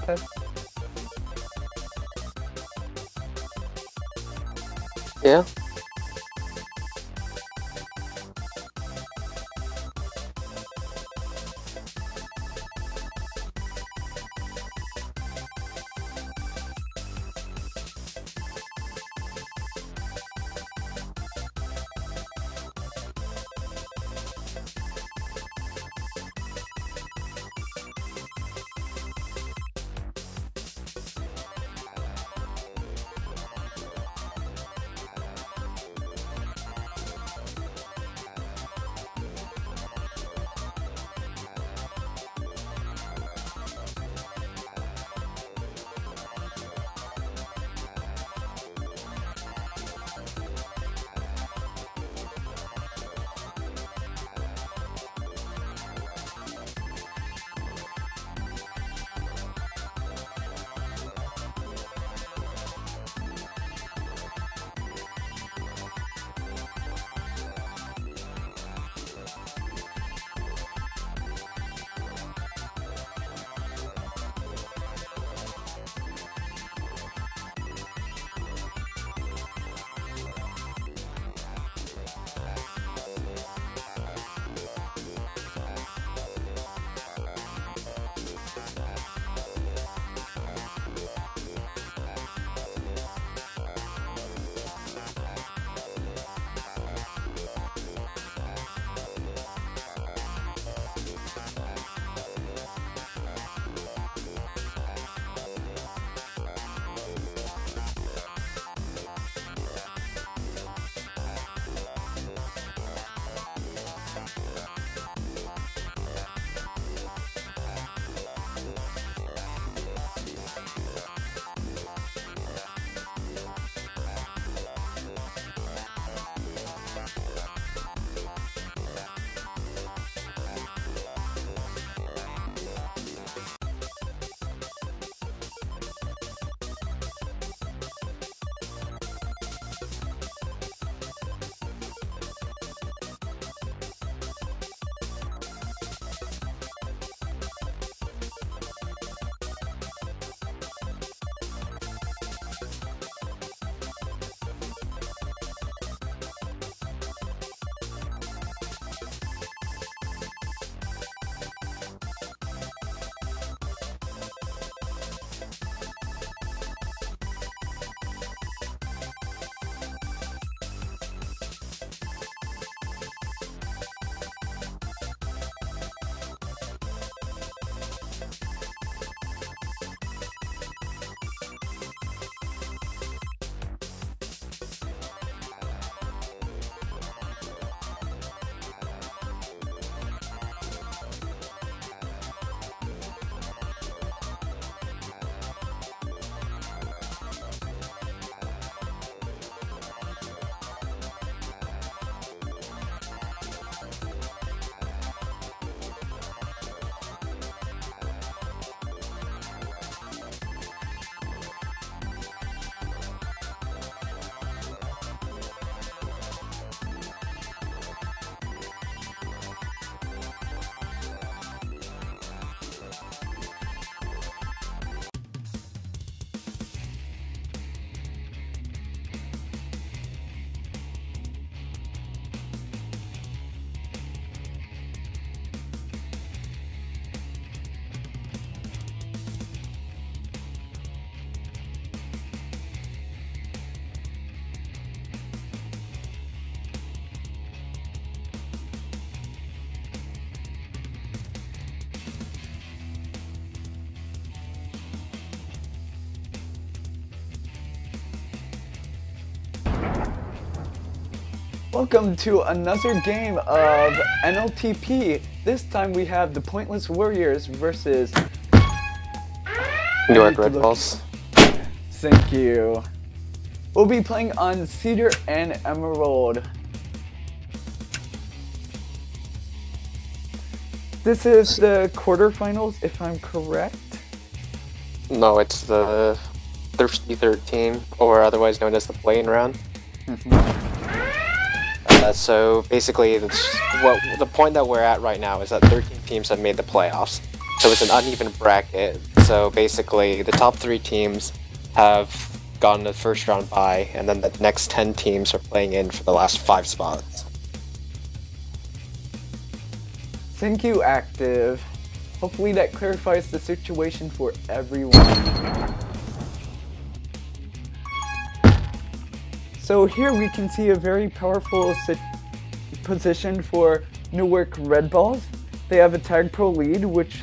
test? Yeah. Welcome to another game of NLTP. This time we have the Pointless Warriors versus Newark Red Balls. Thank you. We'll be playing on Cedar and Emerald. This is the quarterfinals, if I'm correct. No, it's the Thirsty 13, or otherwise known as the play-in round. So basically, the point that we're at right now is that 13 teams have made the playoffs. So it's an uneven bracket. So basically, the top 3 teams have gotten the first round bye, and then the next 10 teams are playing in for the last 5 spots. Thank you, Active. Hopefully that clarifies the situation for everyone. So here we can see a very powerful position for Newark Red Balls. They have a Tag Pro lead, which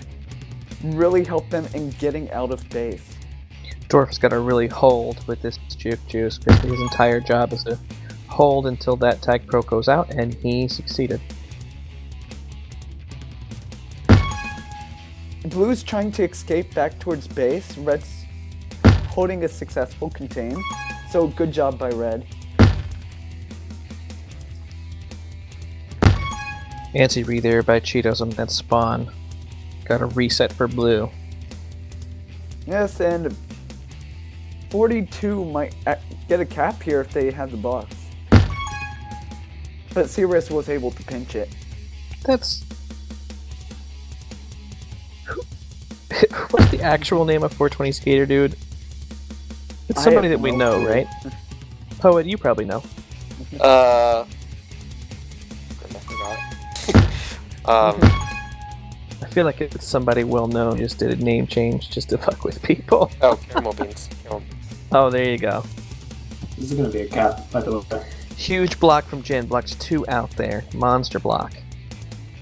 really helped them in getting out of base. Dwarf's got to really hold with this Juke Juice. Basically, his entire job is to hold until that Tag Pro goes out, and he succeeded. Blue's trying to escape back towards base. Red's holding a successful contain. So good job by Red. Anti-re there by Cheetos on that spawn. Got a reset for Blue. Yes, and 42 might get a cap here if they have the box. But Cirrus was able to pinch it. That's... What's the actual name of 420 Skater, dude? It's somebody that we know, right? Poet, you probably know. I forgot. I feel like it's somebody well known, just did a name change just to fuck with people. Oh, caramel beans. Oh, there you go. This is gonna be a cap, by the way. Huge block from Jin, blocks 2 out there. Monster block.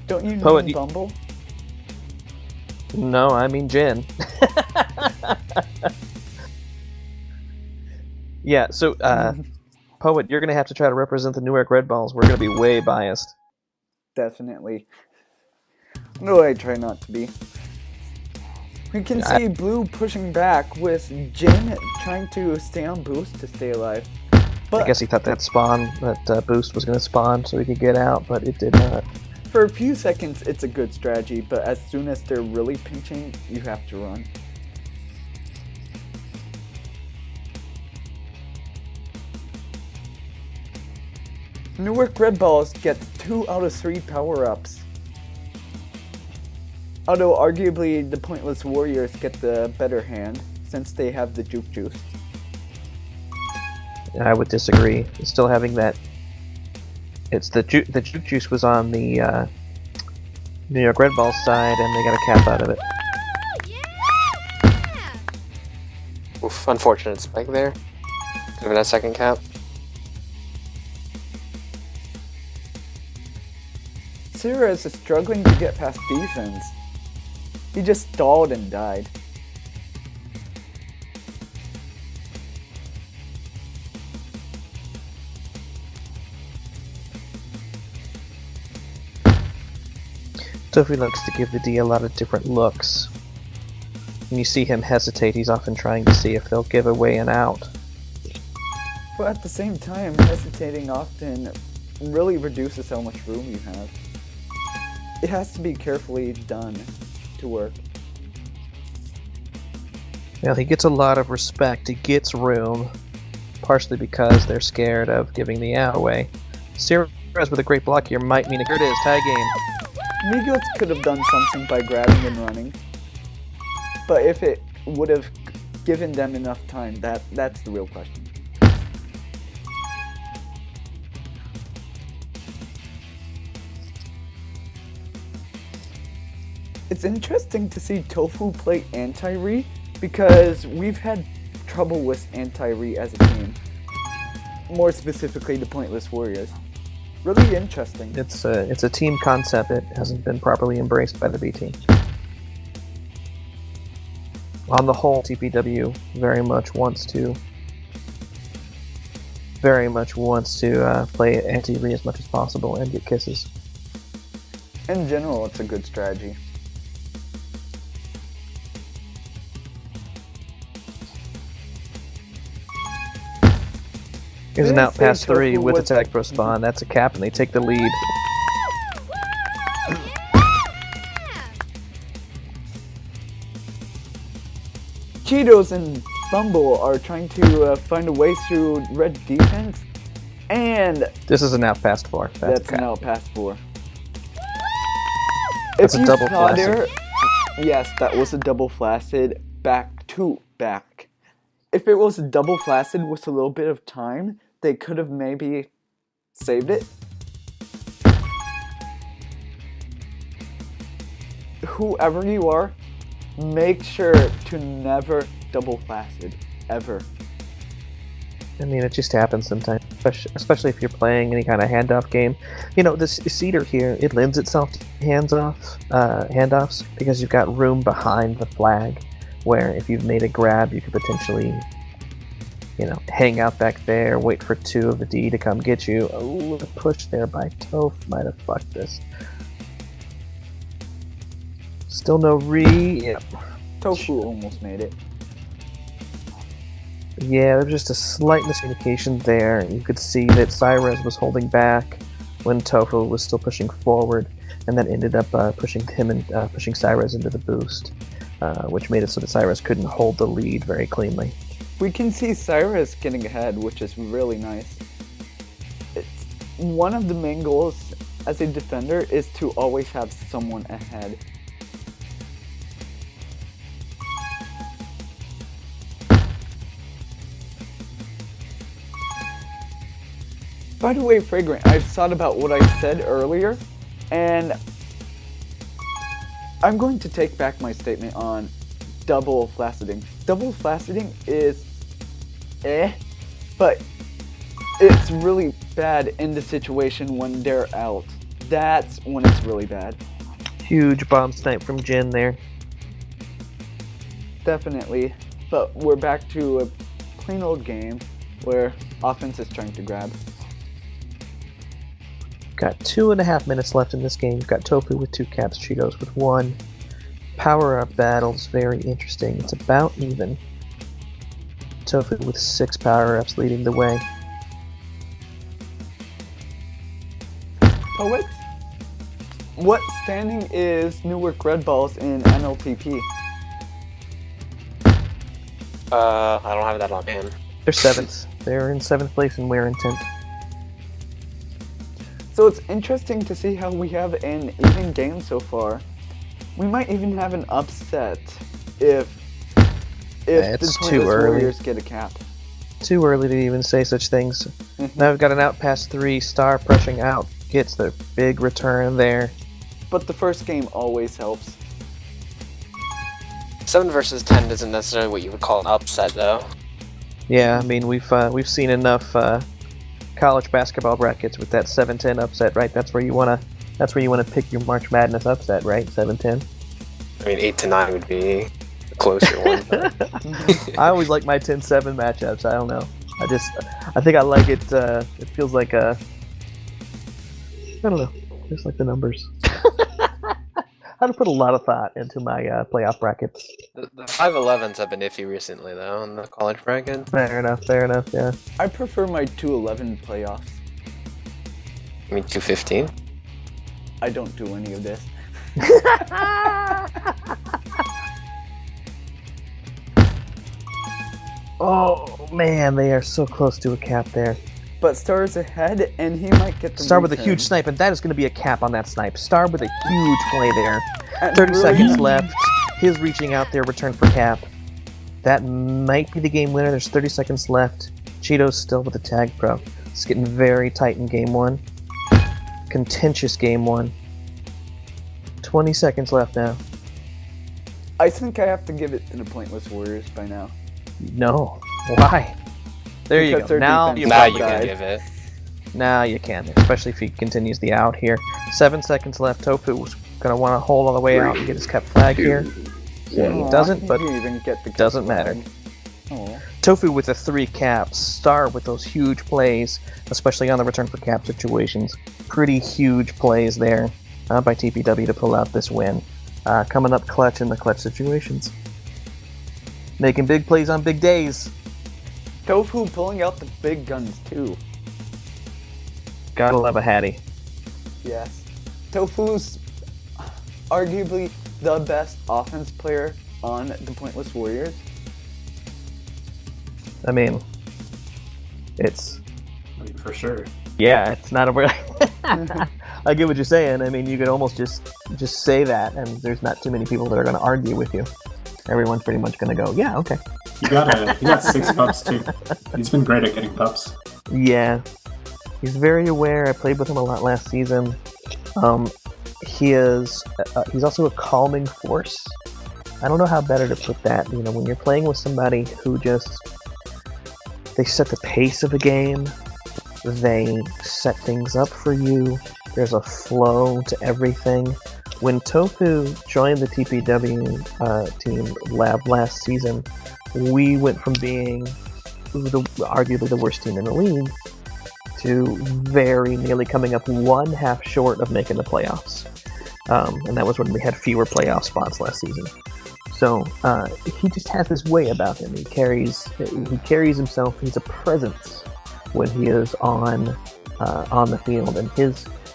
Don't you know Poet, Bumble? No, I mean Jin. Yeah, so, Poet, you're gonna have to try to represent the Newark Red Balls. We're gonna be way biased. Definitely. No, I try not to be. We can see Blue pushing back with Jin trying to stay on boost to stay alive. But I guess he thought that boost was gonna spawn so he could get out, but it did not. for a few seconds, it's a good strategy, but as soon as they're really pinching, you have to run. Newark Red Balls gets 2 out of 3 power-ups. Although arguably the Pointless Warriors get the better hand, since they have the Juke Juice. I would disagree. Still having that. It's the Juke Juice was on the New York Red Balls side, and they got a cap out of it. Oof, unfortunate spike there. Could have been a second cap. Cirrus is struggling to get past defense. He just stalled and died. Sophie likes to give the D a lot of different looks. When you see him hesitate, he's often trying to see if they'll give away an out. But at the same time, hesitating often really reduces how much room you have. It has to be carefully done to work. Well, he gets a lot of respect. He gets room, partially because they're scared of giving the out away. Cirrus with a great block here might mean here it is, tie game. Migos could have done something by grabbing and running. But if it would have given them enough time, that's the real question. It's interesting to see Tofu play anti-re because we've had trouble with anti-re as a team. More specifically, the Pointless Warriors. Really interesting. It's a team concept that hasn't been properly embraced by the B team. On the whole, TPW very much wants to play anti-re as much as possible and get kisses. In general, it's a good strategy. Here's an out past 3 with a tag pro spawn. That's a cap, and they take the lead. Cheetos and Bumble are trying to find a way through red defense, and This is an out past 4. that's an out past 4. That's If a you double saw flaccid. there, yes, that was a double flaccid. back to back. If it was double flaccid with a little bit of time, they could have maybe saved it. Whoever you are, make sure to never double flaccid, ever. I mean, it just happens sometimes, especially if you're playing any kind of handoff game. You know, this cedar here, it lends itself to handoffs because you've got room behind the flag, where if you've made a grab, you could potentially, you know, hang out back there, wait for 2 of the D to come get you. Oh, the push there by Toph might have fucked this. Still no Yep. Tofu almost made it. Yeah, there was just a slight miscommunication there. You could see that Cyrus was holding back when Tofu was still pushing forward, and that ended up pushing Cyrus into the boost, which made it so that Cyrus couldn't hold the lead very cleanly. We can see Cyrus getting ahead, which is really nice. It's one of the main goals as a defender is to always have someone ahead. By the way, Fragrant, I've thought about what I said earlier, and I'm going to take back my statement on double flacciding. Double flacciding is but it's really bad in the situation when they're out. That's when it's really bad. Huge bomb snipe from Jin there. Definitely, but we're back to a plain old game where offense is trying to grab. Got 2.5 minutes left in this game. You've got Tofu with 2 caps, Cheetos with 1. Power-up battles, very interesting. It's about even. Tofu with 6 power-ups leading the way. Poets? What standing is Newark Red Balls in NLTP? I don't have that on hand. They're 7th. They're in 7th place in wear intent. So it's interesting to see how we have an even game so far. We might even have an upset if It's the too Pointless early. Warriors get a cap. Too early to even say such things. Now we've got an out past 3, Star pressing out. Gets the big return there. But the first game always helps. 7 versus 10 isn't necessarily what you would call an upset, though. Yeah, I mean we've seen enough college basketball brackets with that 7-10 upset, right? That's where you wanna pick your March Madness upset, right? 7-10. I mean, 8 to 9 would be a closer one. But... I always like my 10-7 matchups. I don't know. I think I like it. It feels like I don't know. Just like the numbers. I had to put a lot of thought into my playoff brackets. The 5-11s have been iffy recently, though, in the college bracket. Fair enough, yeah. I prefer my 2-11 playoffs. I mean, 2-15? I don't do any of this. Oh man, they are so close to a cap there. But Star is ahead, and he might get the Star with a return. huge snipe, and that is going to be a cap on that snipe. Star with a huge play there. And 30 really- seconds left. His reaching out there, return for cap. That might be the game winner. There's 30 seconds left. Cheetos still with the tag pro. It's getting very tight in game 1. Contentious game 1. 20 seconds left now. I think I have to give it to the Pointless Warriors by now. No. Why? There you Because go. their Now defense you Now is you bad. can give it. Now you can, especially if he continues the out here. 7 seconds left. Tofu's going to want to hold all the way out and get his cap flag here. Yeah, he Aw, doesn't, but you even get the doesn't flag. matter. Aw. Tofu with the 3 caps. Star with those huge plays, especially on the return for cap situations. Pretty huge plays there by TPW to pull out this win. Coming up clutch in the clutch situations. Making big plays on big days. Tofu pulling out the big guns too. Gotta love a Hattie. Yes. Tofu's arguably the best offense player on the Pointless Warriors. I mean, it's... I mean, for sure. Yeah, it's not a... I get what you're saying. I mean, you could almost just say that, and there's not too many people that are going to argue with you. everyone's pretty much going to go, yeah, okay. He got 6 pups too. He's been great at getting pups. Yeah. He's very aware. I played with him a lot last season. He's also a calming force. I don't know how better to put that. You know, when you're playing with somebody who they set the pace of a game, they set things up for you, there's a flow to everything. When Tofu joined the TPW team lab last season, we went from being arguably the worst team in the league to very nearly coming up one half short of making the playoffs. And that was when we had fewer playoff spots last season. So he just has this way about him. He carries himself. He's a presence when he is on the field, and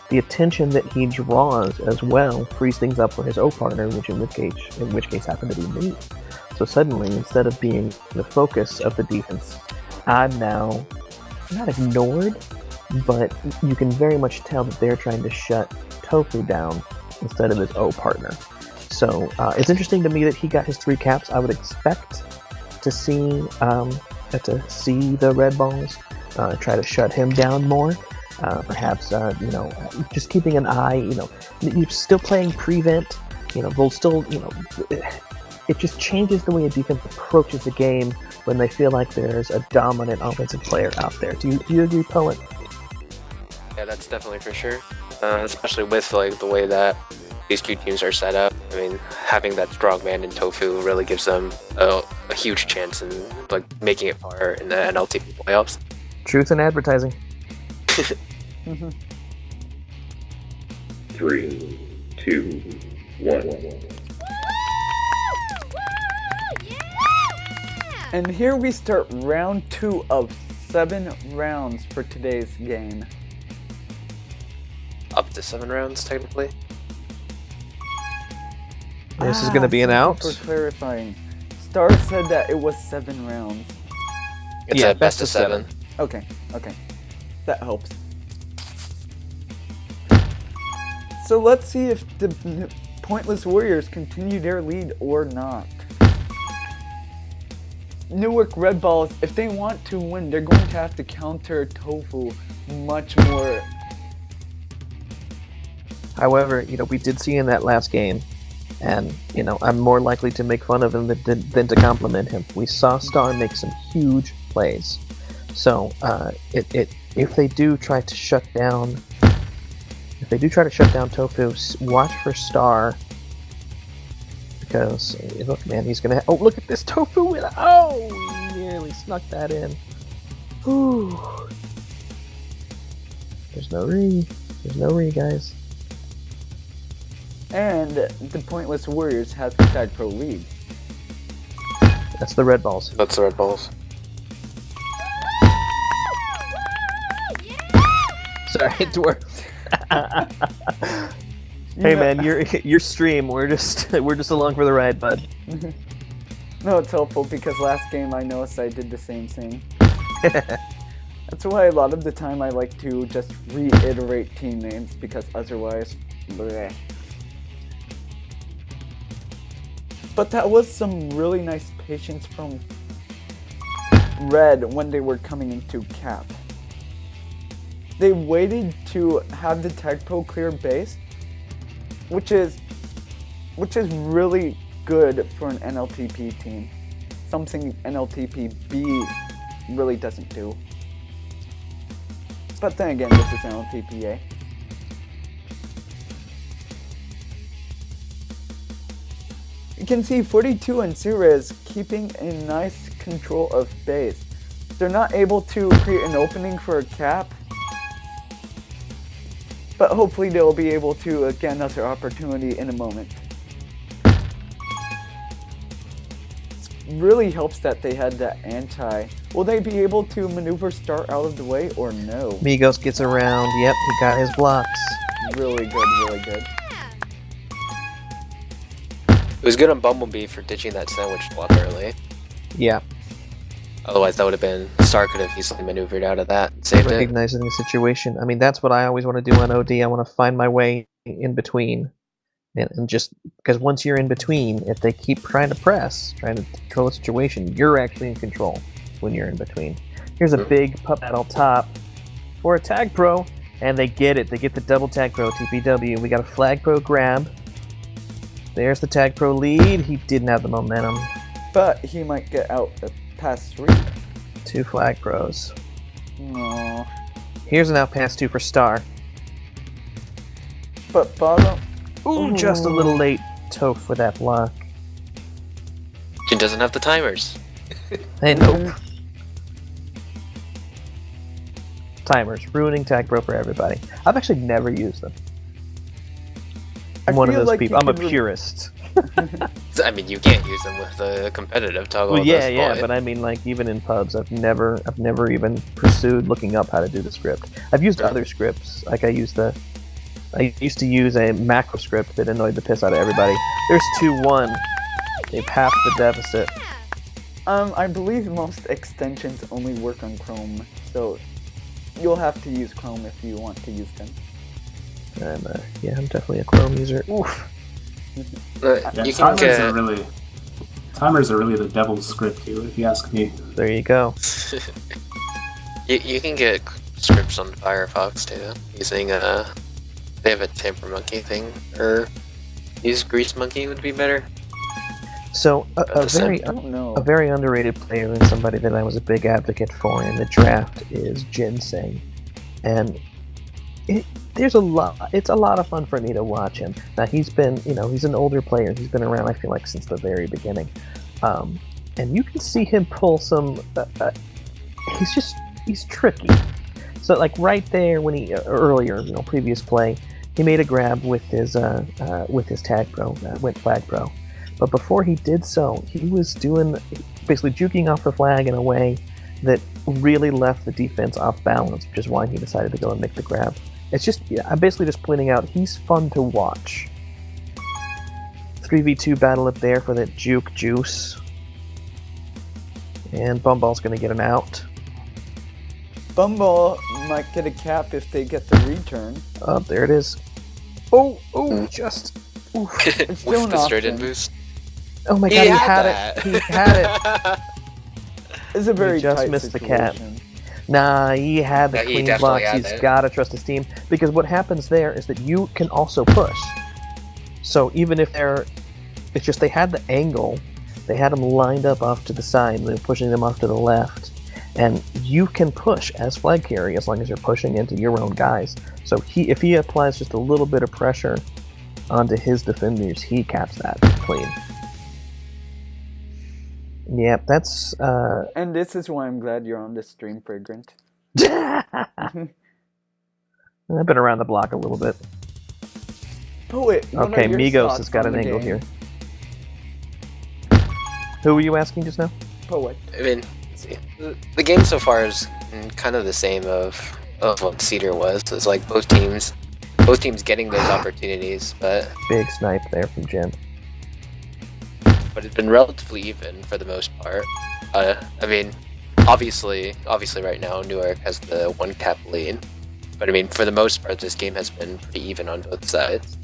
the attention that he draws as well frees things up for his O partner, which in which case happened to be me. So suddenly, instead of being the focus of the defense, I'm now not ignored, but you can very much tell that they're trying to shut Tofu down instead of his O partner. So it's interesting to me that he got his 3 caps. I would expect to see the Red Balls try to shut him down more. Perhaps just keeping an eye. You're still playing prevent. They'll still. It just changes the way a defense approaches the game when they feel like there's a dominant offensive player out there. Do you agree, Poet? Yeah, that's definitely for sure. Especially with like the way that these 2 teams are set up. I mean, having that strong man in Tofu really gives them a huge chance in like making it far in the NLTP playoffs. Truth in advertising. 3, 2, 1. And here we start round 2 of 7 rounds for today's game. Up to 7 rounds, technically. This is going to be an out. For clarifying, Star said that it was 7 rounds. It's a best of 7. Okay, that helps. So let's see if the Pointless Warriors continue their lead or not. Newark Red Balls, if they want to win, they're going to have to counter Tofu much more. However, we did see in that last game, and I'm more likely to make fun of him than to compliment him. We saw Star make some huge plays. So if they do try to shut down Tofu, watch for Star, because look, man, he's gonna. Oh, look at this Tofu! He nearly snuck that in. Whew. There's no re, guys. And the Pointless Warriors has the Tag Pro lead. That's the Red Balls. That's the Red Balls. Sorry, Dwarf. Hey man, your stream. We're just along for the ride, bud. No, it's helpful because last game I noticed I did the same thing. That's why a lot of the time I like to just reiterate team names, because otherwise, bleh. But that was some really nice patience from Red when they were coming into cap. They waited to have the Tag Pro clear base, which is really good for an NLTP team. Something NLTP-B really doesn't do. But then again, this is NLTP-A. You can see 42 and Zira is keeping a nice control of base. They're not able to create an opening for a cap, but hopefully they'll be able to get another opportunity in a moment. It really helps that they had that anti. Will they be able to maneuver Star out of the way or no? Migos gets around. Yep, he got his blocks. Really good, really good. It was good on Bumblebee for ditching that sandwich block early. Yeah. Otherwise, that would have been... Star could have easily maneuvered out of that and saved it. Recognizing the situation. I mean, that's what I always want to do on OD. I want to find my way in between And just because once you're in between, if they keep trying to press, trying to control the situation, you're actually in control when you're in between. Here's a big pup battle top for a tag pro, and they get it. They get the double tag pro TPW. We got a flag pro grab. There's the tag pro lead. He didn't have the momentum. But he might get out past 3. 2 flag pros. Aww. Here's an out pass 2 for Star. But bottom. Ooh, just a little late. Toph for that block. Jin doesn't have the timers. Hey, nope. Timers, ruining tag pro for everybody. I've actually never used them. I'm one of those people. I'm a purist. I mean, you can't use them with the competitive toggle. Well, yeah, but I mean, like, even in pubs, I've never even pursued looking up how to do the script. I've used other scripts, like I used to use a macro script that annoyed the piss out of everybody. There's 2-1. They've halved the deficit. I believe most extensions only work on Chrome, so you'll have to use Chrome if you want to use them. I'm definitely a Chrome user. Oof. You can timers are really the devil's script here, if you ask me. There you go. you can get scripts on Firefox too, using they have a tamper monkey thing, or use grease monkey would be better. So a very underrated player and somebody that I was a big advocate for in the draft is Ginseng, and it's a lot of fun for me to watch him. Now he's an older player. He's been around, I feel like, since the very beginning, and you can see him pull some. He's tricky. So like right there when he earlier, previous play, he made a grab with his tag pro, went flag pro. But before he did so, he was basically juking off the flag in a way that really left the defense off balance, which is why he decided to go and make the grab. I'm basically just pointing out he's fun to watch. 3v2 battle up there for that juke juice. And Bumball's going to get an out. Bumball might get a cap if they get the return. Oh, there it is. Oh, just... Oof. It's still With the straight-in boost. Oh my god, he had it. He had it. It's a very just tight missed situation. the cap. Nah, he had the Yeah, he clean definitely blocks. had He's it. got to trust his team. Because what happens there is that you can also push. So even if it's just they had the angle, they had them lined up off to the side, and they're pushing them off to the left. And you can push as flag carry as long as you're pushing into your own guys. So if he applies just a little bit of pressure onto his defenders, he caps that clean. Yep, that's... And this is why I'm glad you're on the stream, Fragrant. I've been around the block a little bit. Poet, Okay, Migos has got an angle here. Who were you asking just now? Poet. I mean, see, the game so far is kind of the same of what Cedar was. It's like both teams getting those opportunities, but Big snipe there from Jim. it's been relatively even for the most part. I mean, obviously right now Newark has the 1 cap lead, but I mean, for the most part, this game has been pretty even on both sides.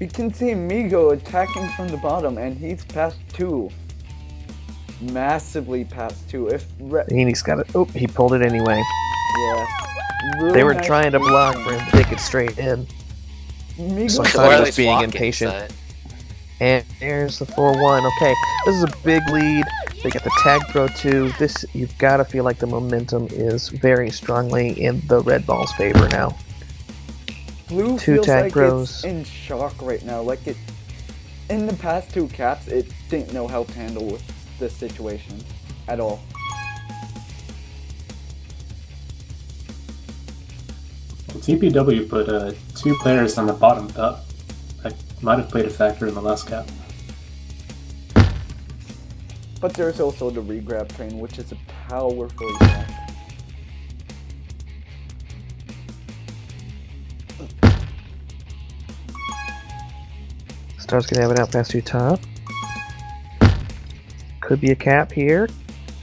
You can see Migo attacking from the bottom, and he's past 2. Massively past 2. He's got it. Oh, he pulled it anyway. Yeah. Really They were nice trying to block for placement. him to take it straight in. Migo So I Or thought he at was least being walk impatient. inside. And there's the 4-1. Okay, this is a big lead. They get the tag pro 2. This, you've got to feel like the momentum is very strongly in the Red Balls' favor now. Blue 2 feels tag like pros. it's in shock right now. Like in the past 2 caps, it didn't know how to handle the situation at all. Well, TPW put 2 players on the bottom top. That might have played a factor in the last cap. But there's also the regrab train, which is a powerful attack. Star's gonna have it out past 2 top. Could be a cap here.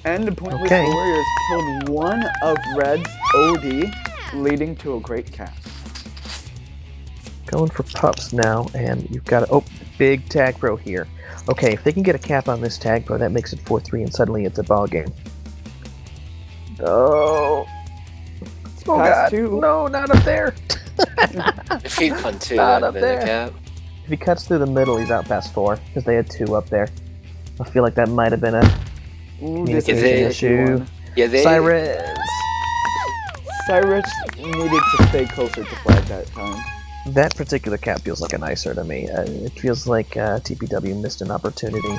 And the Pointless Okay. Warriors killed one of Red's OD, leading to a great cap. Going for pups now, and you've got a big tag pro here. Okay, if they can get a cap on this tag pro, that makes it 4-3, and suddenly it's a ball game. Oh, oh Pass God! two. No, not up there. If he punt two, Not that'd up have been there. the cap. If he cuts through the middle, he's out past 4 because they had 2 up there. I feel like that might have been a Ooh, this is communication a tricky issue. one. Yeah, they. Cyrus. Cyrus needed to stay closer to flag that time. That particular cap feels like an ICER to me. It feels like TPW missed an opportunity.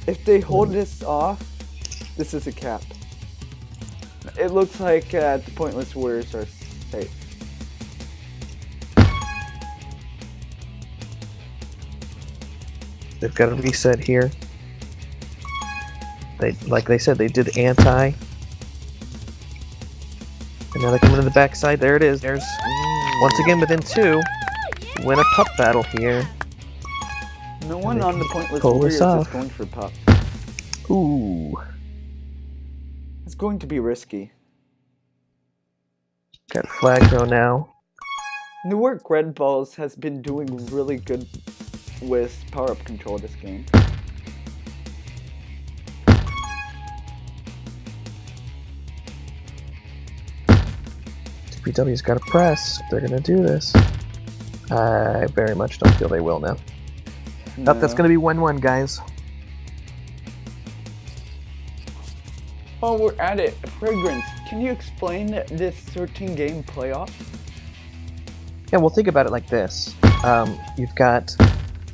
If they hold this off, this is a cap. It looks like the Pointless Warriors are safe. They've got a reset here. Like they said, they did anti. And now they're coming to the backside. There it is. There's once again within 2. Win a pup battle here. No one on the Pointless pull Warriors this is off. going for pup. Ooh. It's going to be risky. Got flag throw now. Newark Red Balls has been doing really good with power-up control this game. TPW's got to press if they're going to do this. I very much don't feel they will now. No. That's going to be 1-1, guys. Oh, we're at it. Fragrance, can you explain this 13-game playoff? Yeah, well, think about it like this. You've got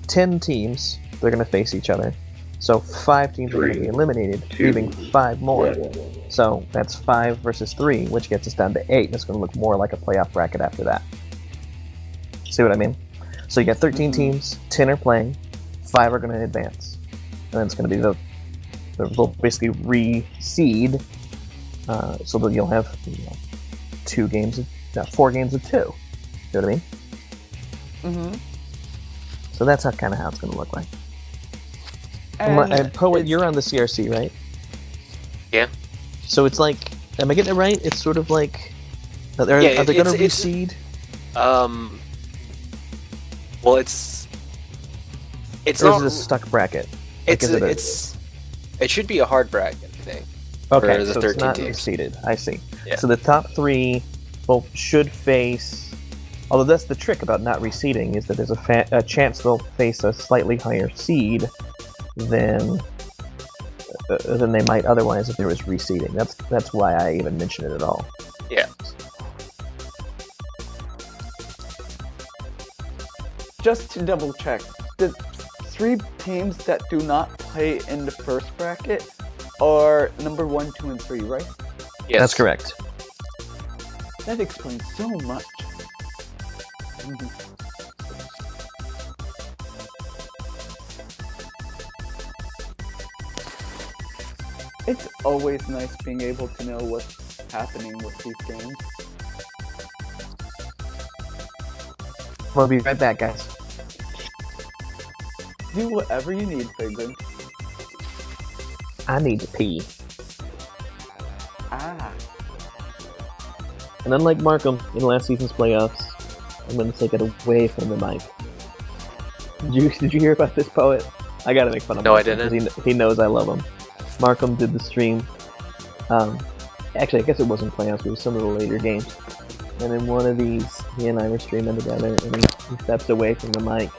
10 teams. They're going to face each other. So 5 teams are going to be eliminated, leaving 5 more. So that's 5 versus 3, which gets us down to 8. It's going to look more like a playoff bracket after that. See what I mean? So you got 13 teams, 10 are playing, 5 are going to advance. And then it's going to be they'll basically reseed, so that you'll have 4 games of 2. See what I mean? Mm-hmm. So that's kind of how it's going to look like. And Poet, it's- you're on the CRC, right? Yeah. So it's like, am I getting it right? It's sort of like, are they Yeah, going to it's- reseed? Well, it's Or not. is it a stuck bracket? It's is it a- it should be a hard bracket, I think. Okay, for the so 13 it's not teams. reseeded. I see. Yeah. So the top 3 should face. Although that's the trick about not reseeding, is that there's a chance they'll face a slightly higher seed than they might otherwise if there was reseeding. That's why I even mention it at all. Yeah. Just to double check, the 3 teams that do not play in the first bracket are number 1, 2, and 3, right? Yes. That's correct. That explains so much. It's always nice being able to know what's happening with these games. We'll be right back, guys. Do whatever you need, Vagrant. I need to pee. Ah. And unlike Markham in last season's playoffs, I'm going to take it away from the mic. Did you hear about this, Poet? I gotta make fun of him. No, I didn't. Because he knows I love him. Markham did the stream. Actually, I guess it wasn't playoffs, it was some of the later games. And in one of these, he and I were streaming together, and he steps away from the mic.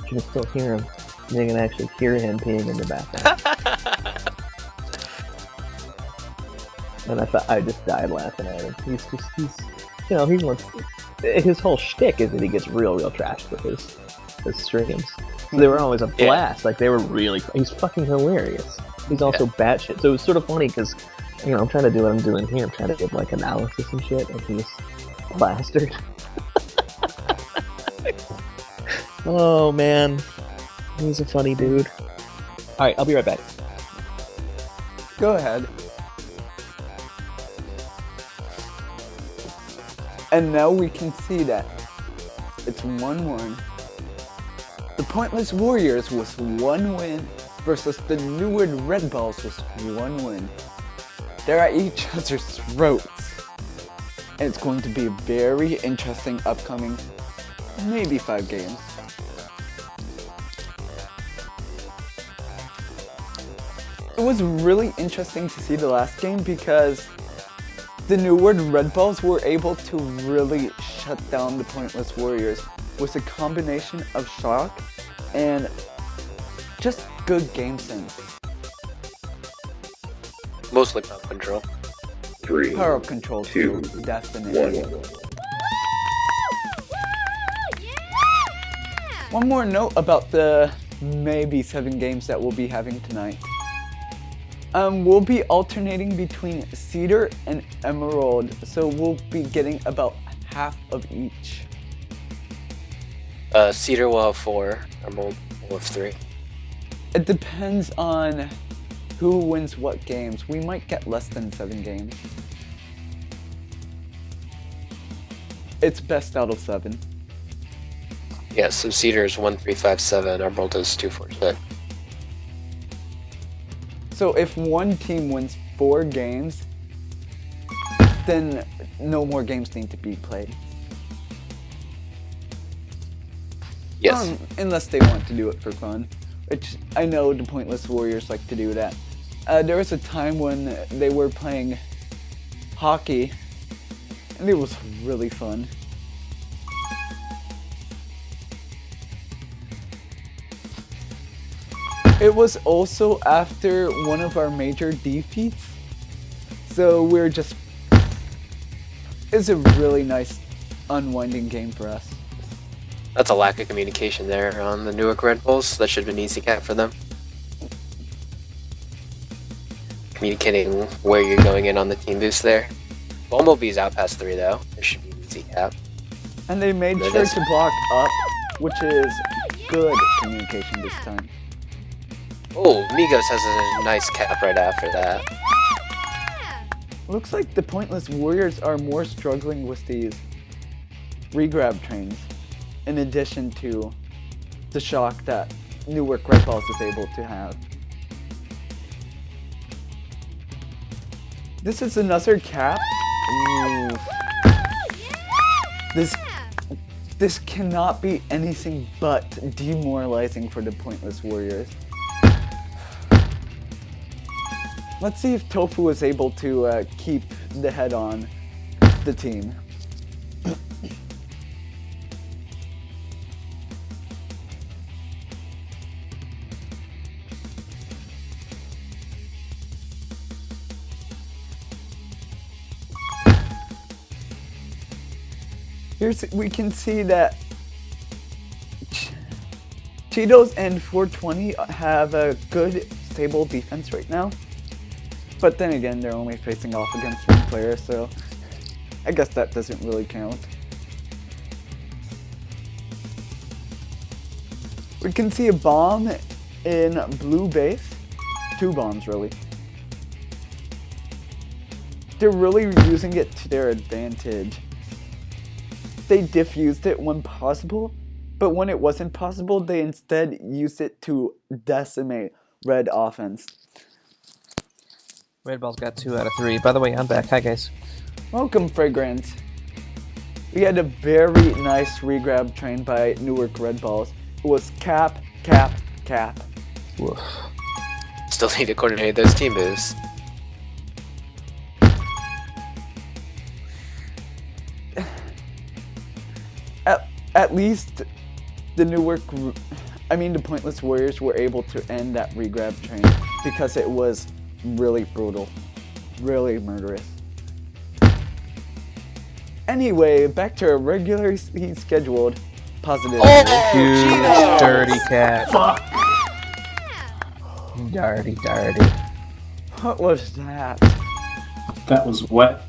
You can still hear him. And you can actually hear him peeing in the background. And I just died laughing at him. He's he wants, his whole shtick is that he gets real trashed with his streams. So they were always a blast. Like, they were really, he's fucking hilarious. He's also batshit. So it was sort of funny because, I'm trying to do what I'm doing here. I'm trying to give like analysis and shit, and he's plastered. Oh man, he's a funny dude. All right, I'll be right back. Go ahead. And now we can see that it's 1-1. The Pointless Warriors with 1 win versus the Newark Red Balls with 1 win. They're at each other's throats. And it's going to be a very interesting upcoming, maybe 5 games. It was really interesting to see the last game because the Newark Red Balls were able to really shut down the Pointless Warriors with a combination of shock and just good game sense. Mostly crowd control. 3, Power up control too, 2, definitely. 1. One more note about the maybe 7 games that we'll be having tonight. We'll be alternating between Cedar and Emerald, so we'll be getting about half of each. Cedar will have 4, Emerald will have 3. It depends on who wins what games. We might get less than 7 games. It's best out of 7. Yeah, so Cedar is 1, 3, 5, 7, Emerald is 2, 4, 6. So if one team wins 4 games, then no more games need to be played. Yes. Unless they want to do it for fun, which I know the Pointless Warriors like to do that. There was a time when they were playing hockey, and it was really fun. It was also after one of our major defeats, so we're just... It's a really nice unwinding game for us. That's a lack of communication there on the Newark Red Balls. That should have been easy cap for them. Communicating where you're going in on the team boost there. Bumblebee's out past 3 though. There should be an easy cap. And they made That sure is- to block up, which is good communication this time. Oh, Migos has a nice cap right after that. Looks like the Pointless Warriors are more struggling with these regrab trains, in addition to the shock that Newark Red Balls is able to have. This is another cap. Ooh. This cannot be anything but demoralizing for the Pointless Warriors. Let's see if Tofu is able to keep the head on the team. We can see that Cheetos and 420 have a good, stable defense right now. But then again, they're only facing off against one player, so I guess that doesn't really count. We can see a bomb in blue base. 2 bombs, really. They're really using it to their advantage. They diffused it when possible, but when it wasn't possible, they instead used it to decimate red offense. Red Ball's got 2 out of 3. By the way, I'm back. Hi, guys. Welcome, Fragrance. We had a very nice regrab train by Newark Red Balls. It was cap, cap, cap. Woof. Still need to coordinate those team moves. At least the the Pointless Warriors were able to end that regrab train because it was really brutal, really murderous. Anyway, back to our regularly scheduled positive. Huge dirty cat. Fuck! Dirty. What was that? That was wet.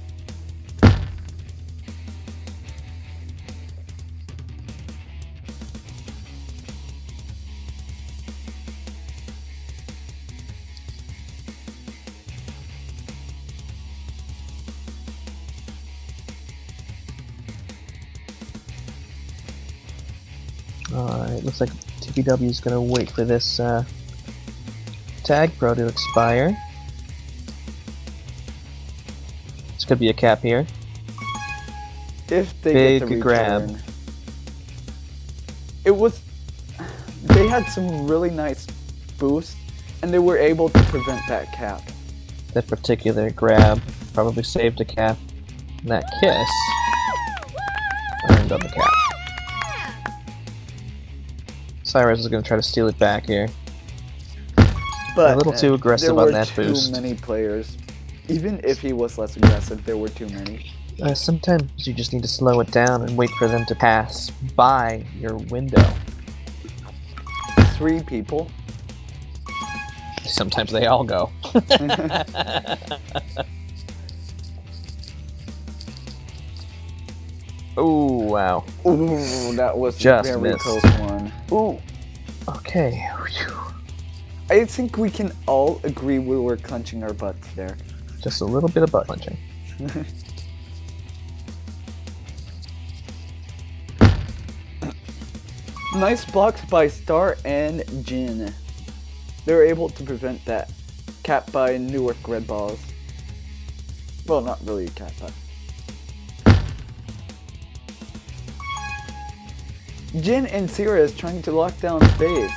Alright, looks like TPW is going to wait for this Tag Pro to expire. This could be a cap here. If they Big get the grab. return. It was... They had some really nice boosts, and they were able to prevent that cap. That particular grab probably saved a cap. And that kiss earned on the cap. Cyrus is going to try to steal it back here. But A little too aggressive on that there were boost. too many players. Even if he was less aggressive, there were too many. Sometimes you just need to slow it down and wait for them to pass by your window. 3 people. Sometimes they all go. Oh, wow. Ooh, that was Just a very missed. close one. Ooh, Okay. Whew. I think we can all agree we were clenching our butts there. Just a little bit of butt punching. Nice blocks by Star and Jin. They were able to prevent that cap by Newark Red Balls. Well, not really a cap, but... Jin and Sierra is trying to lock down base,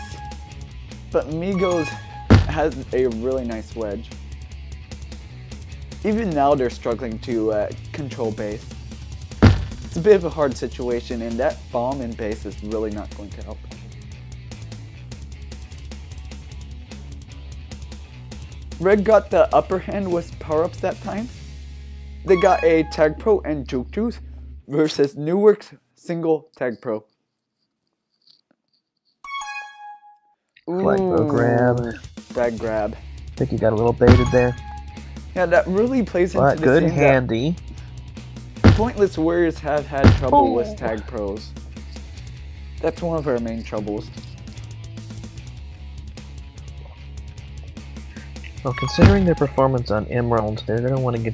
but Migos has a really nice wedge. Even now they're struggling to control base. It's a bit of a hard situation, and that bomb in base is really not going to help. Red got the upper hand with power-ups that time. They got a Tag Pro and Juke Juice versus Newark's single Tag Pro. Flag Pro grab. Flag grab. I think you got a little baited there. Yeah, that really plays into But the good thing that handy. Pointless Warriors have had trouble with Tag Pros. That's one of our main troubles. Well, considering their performance on Emerald, they're gonna want to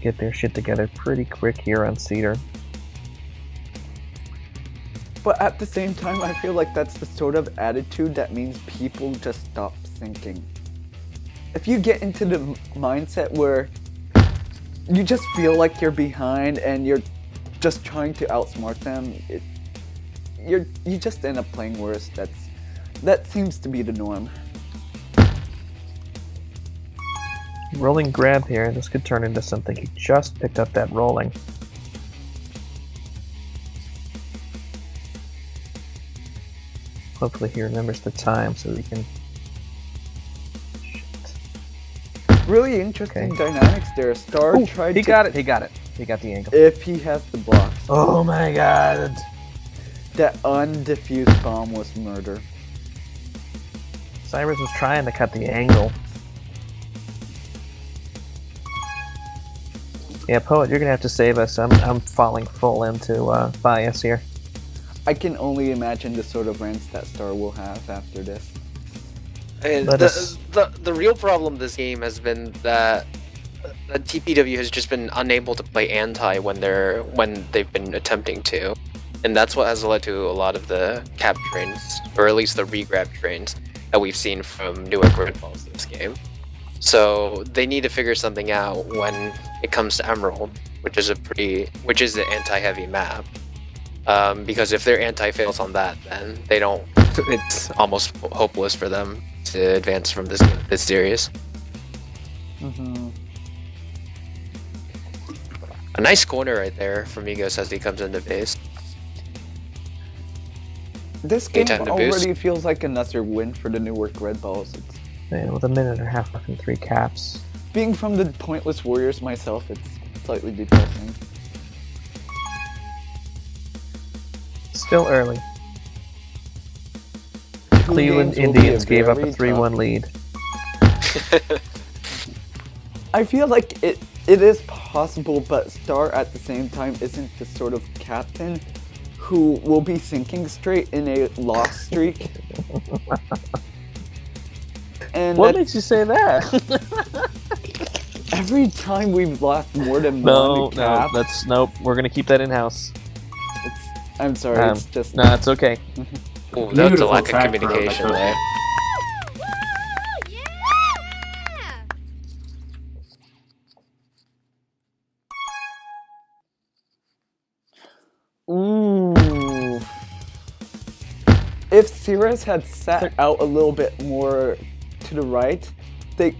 get their shit together pretty quick here on Cedar. But at the same time, I feel like that's the sort of attitude that means people just stop thinking. If you get into the mindset where you just feel like you're behind and you're just trying to outsmart them, you just end up playing worse. That seems to be the norm. Rolling grab here. This could turn into something. He just picked up that rolling. Hopefully he remembers the time so he can... Really interesting Okay. dynamics there. Star Ooh, tried he to... got it. He got it. He got the angle. If he has the blocks. Oh my god. That undefused bomb was murder. Cyrus was trying to cut the angle. Yeah, Poet, you're gonna have to save us. I'm falling full into bias here. I can only imagine the sort of rants that Star will have after this. And Let us- the real problem this game has been that TPW has just been unable to play anti when they've been attempting to, and that's what has led to a lot of the cap trains, or at least the regrab trains that we've seen from Newark Red Balls this game. So they need to figure something out when it comes to Emerald, which is an anti-heavy map. Because if their anti fails on that, then they don't. It's almost hopeless for them to advance from this series. Mm-hmm. A nice corner right there for Migos as he comes into base. This game Anytime to boost. already feels like another win for the Newark Red Balls. Man, with a minute and a half left and 3 caps. Being from the Pointless Warriors myself, it's slightly depressing. Still early. Two Cleveland games will be Indians gave up a very 3-1 tough- lead. I feel like it is possible, but Star at the same time isn't the sort of captain who will be sinking straight in a loss streak. And What that's- makes you say that? every time we've lost more than no, one cap, nope. We're gonna keep that in house. I'm sorry, it's just No, it's okay. Ooh, that's a Beautiful lack of tag throw by communication Kobe. there. Ooh. If Cirrus had sat out a little bit more to the right, that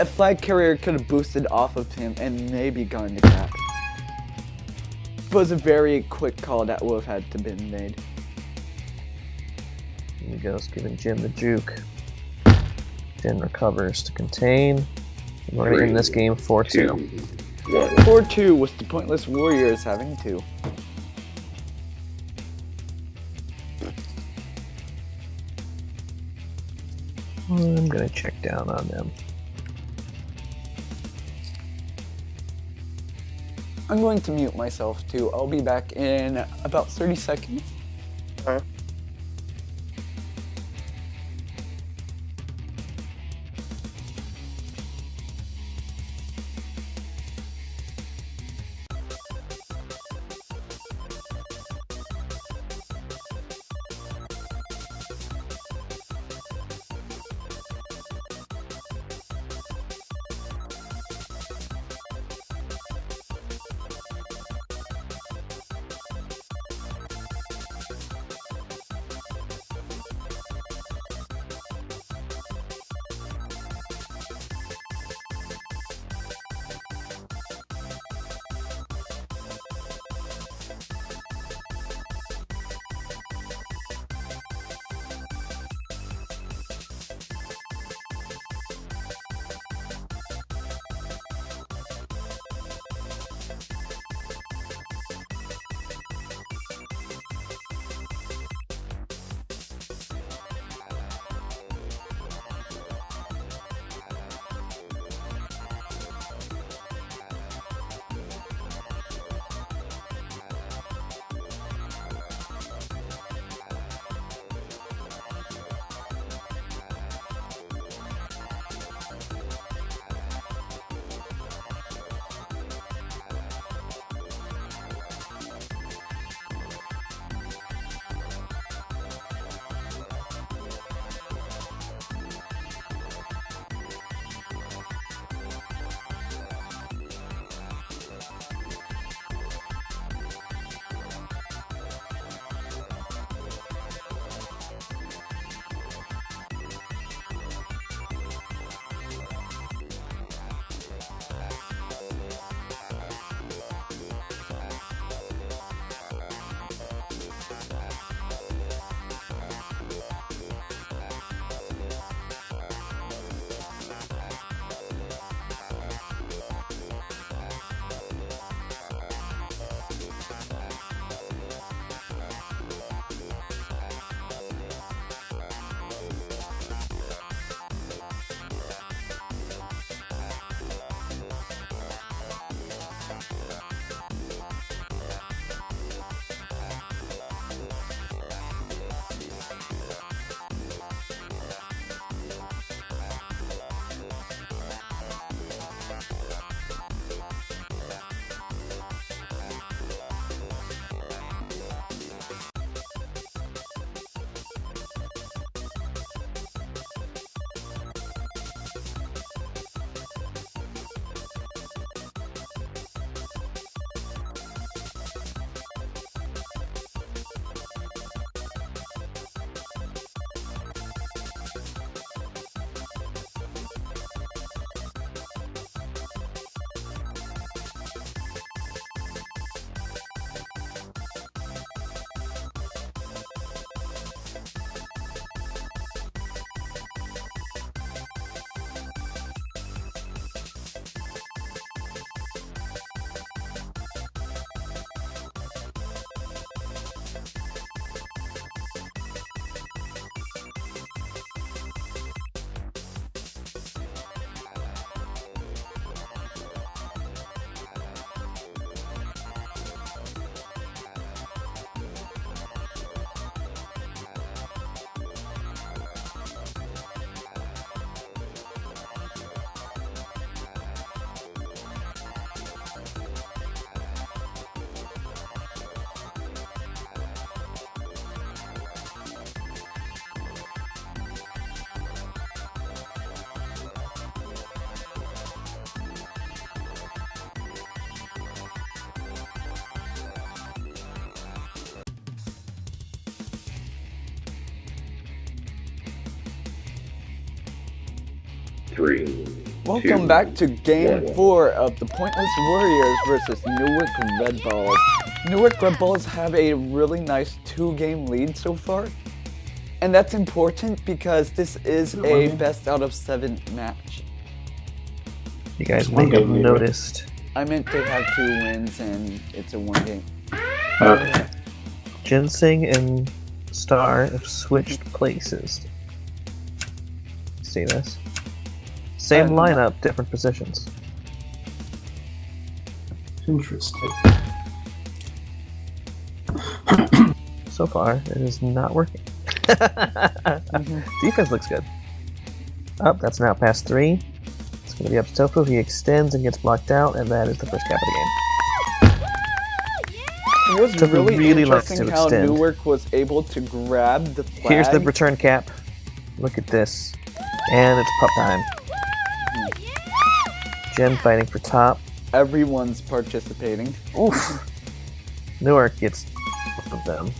flag carrier could have boosted off of him and maybe gotten the cap. It was a very quick call that would have had to been made. Here he goes, giving Jin the juke. Jin recovers to contain. And we're going to end this game 4-2. 1. 4-2 with the Pointless Warriors having 2. I'm going to check down on them. I'm going to mute myself too. I'll be back in about 30 seconds. 3. Welcome 2, back to Game 1. 4 of the Pointless Warriors versus Newark Red Balls. Newark Red Balls have a really nice 2-game lead so far. And that's important because this is a best out of 7 match. You guys One may have game lead, right? noticed I meant they have 2 wins and it's a 1 game. Okay. Ginseng and Star have switched places. See this? Same lineup, different positions. Interesting. So far, it is not working. Defense looks good. Up, that's now past 3. It's going to be up to Tofu. He extends and gets blocked out, and that is the first cap of the game. It was Tofu really, really likes interesting to how extend. Newark was able to grab the flag. Here's the return cap. Look at this. And it's pup time. Jen fighting for top. Everyone's participating. Oof. Newark gets both of them.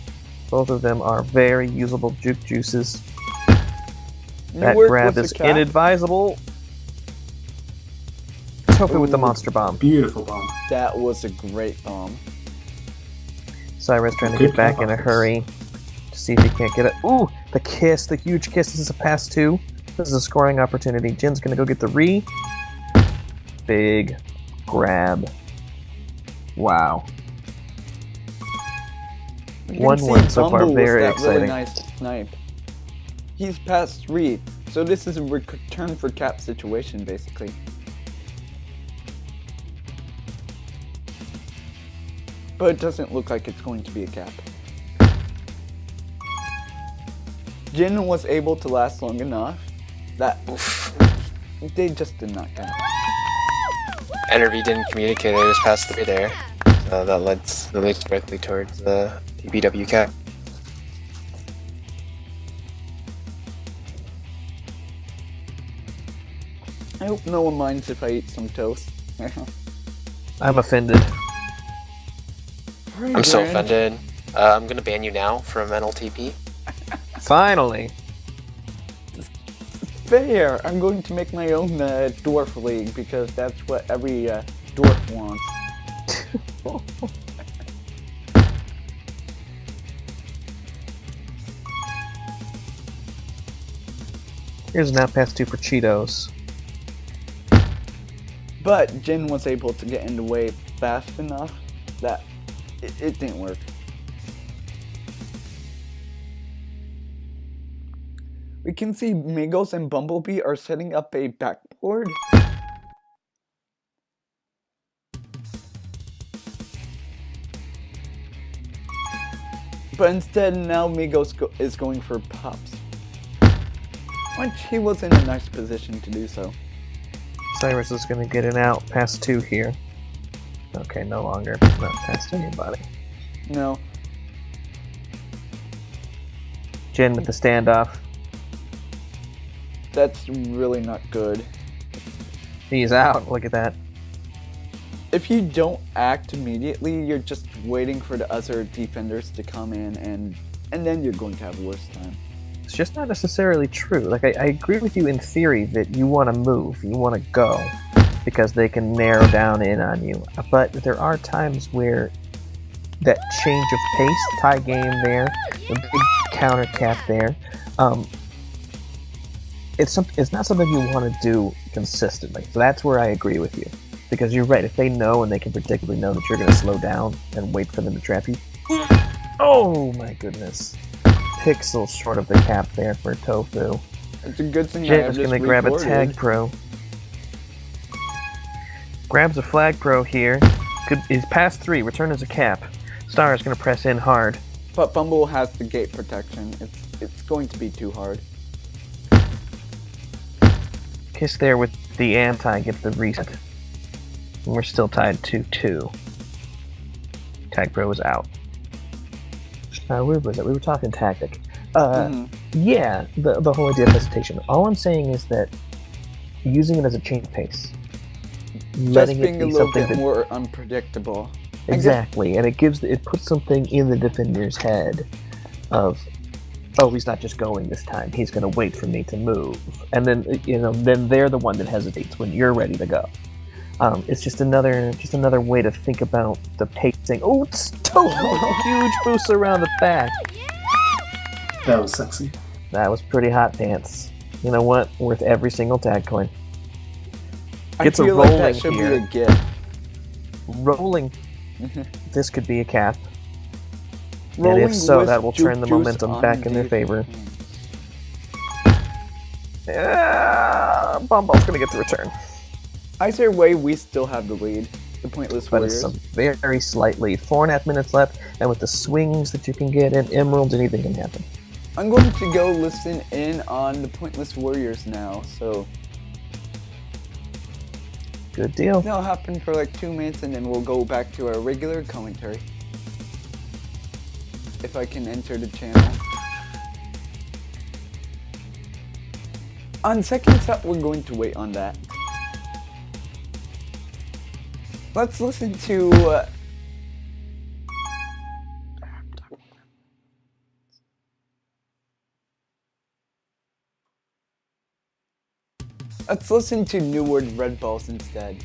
Both of them are very usable juke juices. That Newark grab with is the cap. inadvisable. Tofu with the monster bomb. Beautiful bomb. That was a great bomb. Cyrus trying to Good get back in a offense. hurry to see if he can't get it. Ooh, the kiss, the huge kiss. This is a pass 2. This is a scoring opportunity. Jin's gonna go get the re. Big grab. Wow. You can 1-1 see so far, Bumble with very that exciting. Really nice snipe. He's past 3, so this is a return for cap situation, basically. But it doesn't look like it's going to be a cap. Jin was able to last long enough that they just did not count. NRV didn't communicate, it was past 3 there. So that led directly towards the TPW cap. I hope no one minds if I eat some toast. I'm offended. I'm so offended. I'm gonna ban you now from NLTP. Finally. Fair! I'm going to make my own dwarf league because that's what every dwarf wants. Here's an out pass 2 for Cheetos. But Jin was able to get in the way fast enough that it didn't work. We can see Migos and Bumblebee are setting up a backboard. But instead now Migos is going for Pops. Which he was in a nice position to do so. Cyrus is going to get an out past 2 here. Okay, no longer. Not past anybody. No. Jin with the standoff. That's really not good. He's out. Look at that. If you don't act immediately, you're just waiting for the other defenders to come in and then you're going to have a worse time. It's just not necessarily true. Like, I agree with you in theory that you want to move, you want to go, because they can narrow down in on you. But there are times where that change of pace, tie game there, the big counter cap there, it's not something you want to do consistently. So that's where I agree with you. Because you're right, if they know and they can predictably know that you're going to slow down and wait for them to trap you. Oh my goodness. Pixels short of the cap there for Tofu. It's a good thing I Jin have is this going to grab a recorded. tag pro. Grabs a flag pro here. Is past 3, return as a cap. Star is going to press in hard. But Bumble has the gate protection. It's going to be too hard. Kiss there with the anti, gets the reset. And we're still tied 2-2. Tag pro is out. Where was it? We were talking tactic. Yeah, the whole idea of hesitation. All I'm saying is that using it as a change of pace. Just being a little bit more unpredictable. Exactly, and it puts something in the defender's head of oh, he's not just going this time. He's going to wait for me to move, and then then they're the one that hesitates when you're ready to go. It's just another way to think about the pacing. Oh, it's huge boost around the back. That was sexy. That was pretty hot pants. You know what? Worth every single tag coin. I Gets a feel like that rolling should here. be a gift. Rolling. This could be a cap. Rolling And if so, with that will turn the juice momentum on back in their Dave. favor. Yeah, Bomball's going to get the return. Either way, we still have the lead. The Pointless But Warriors. it's a very slight lead. 4.5 minutes left, and with the swings that you can get in Emeralds, anything can happen. I'm going to go listen in on the Pointless Warriors now, so Good deal. that'll happen for like 2 minutes and then we'll go back to our regular commentary. If I can enter the channel. On second thought, we're going to wait on that. Let's listen to let's listen to Newark Red Balls instead.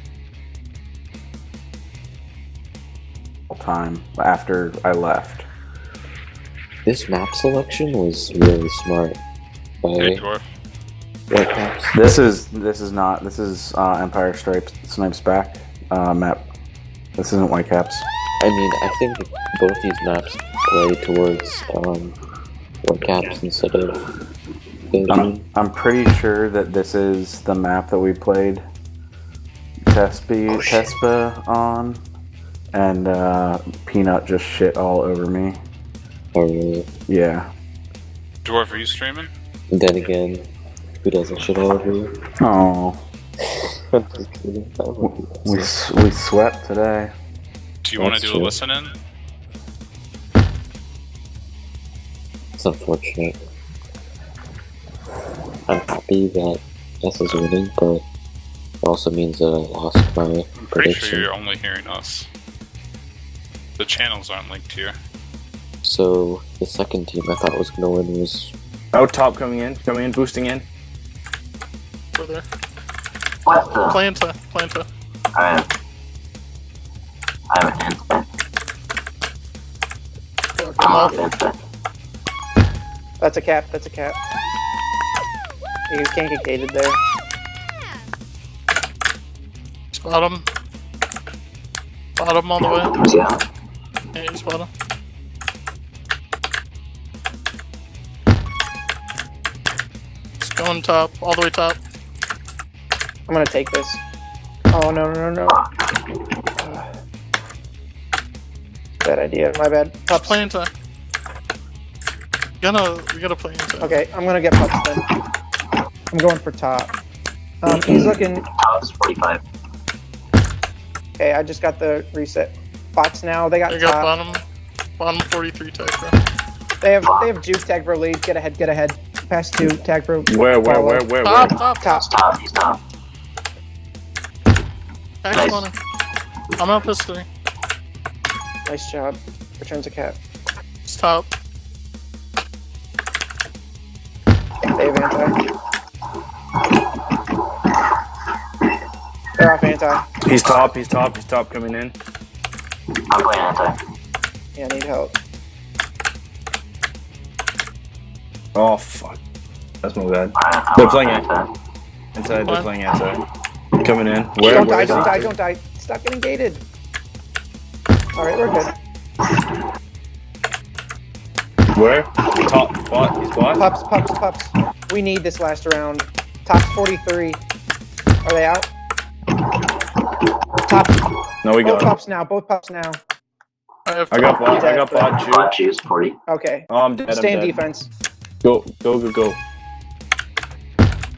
Time after I left. This map selection was really smart. By Hey, Dwarf. Whitecaps. This is Empire Snipes back map. This isn't Whitecaps. I mean, I think both these maps play towards Whitecaps instead of I'm pretty sure that this is the map that we played Tespa on, and Peanut just shit all over me. or really. Yeah. Dwarf, are you streaming? And then again, who doesn't shit all over you? Oh, I'm just kidding. That would be we awesome. we swept today. Do you want to That's do a true. listen in? It's unfortunate. I'm happy that S is winning, but it also means that I lost my I'm pretty prediction. sure you're only hearing us. The channels aren't linked here. So the second team I thought was gonna win was Oh, top coming in, boosting in. Over there. What the? Planta. I'm an instant. I'm off instant. That's a cap. You can't get gated there. Spot him. Bottom all the way. Yeah. Yeah, you spot him. It's going top, all the way top. I'm gonna take this. Oh no. Bad idea. My bad. Pups. Planta. We gotta play into it. Okay, I'm gonna get pups then. I'm going for top. He's looking. Top's 45. Okay, I just got the reset. Bots now. They got They got top. bottom 43 tag, bro. They have juice. Tag bro lead. Get ahead. Pass two. Tag bro. Where? Top. Top. He's top. Back Nice. spawning. I'm up this thing. Nice job. Returns a cap. It's top. They have anti. They're off anti. He's top coming in. I'm playing anti. Yeah, I need help. Oh, fuck. That's my bad. I'm They're off playing it. anti. Inside, What? they're playing outside. Coming in. Don't Where die, is he? don't die. Stop getting gated. Alright, we're good. Where? Top, bot, he's bot. Pups. We need this last round. Top's 43. Are they out? Top. No, we Both got him. pups now. I have I got bot, Bot shoot. choose 40. Okay. Oh, I'm dead, Stay I'm in dead. defense. Go.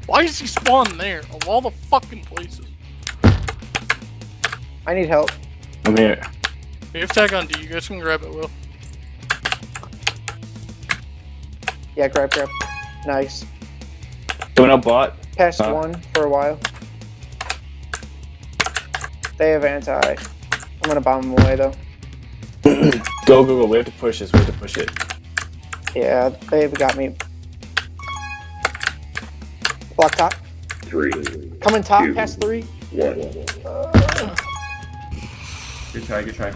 Why is he spawned there? Of all the fucking places. I need help. I'm here. We have tag on D, you guys can grab it, Will. Yeah, grab. Nice. Coming up bot. Passed one for a while. They have anti. I'm gonna bomb them away though. Go. We have to push this. Yeah, they've got me. Block top. 3, Coming top, 2, past 3. 1. Good try, good try.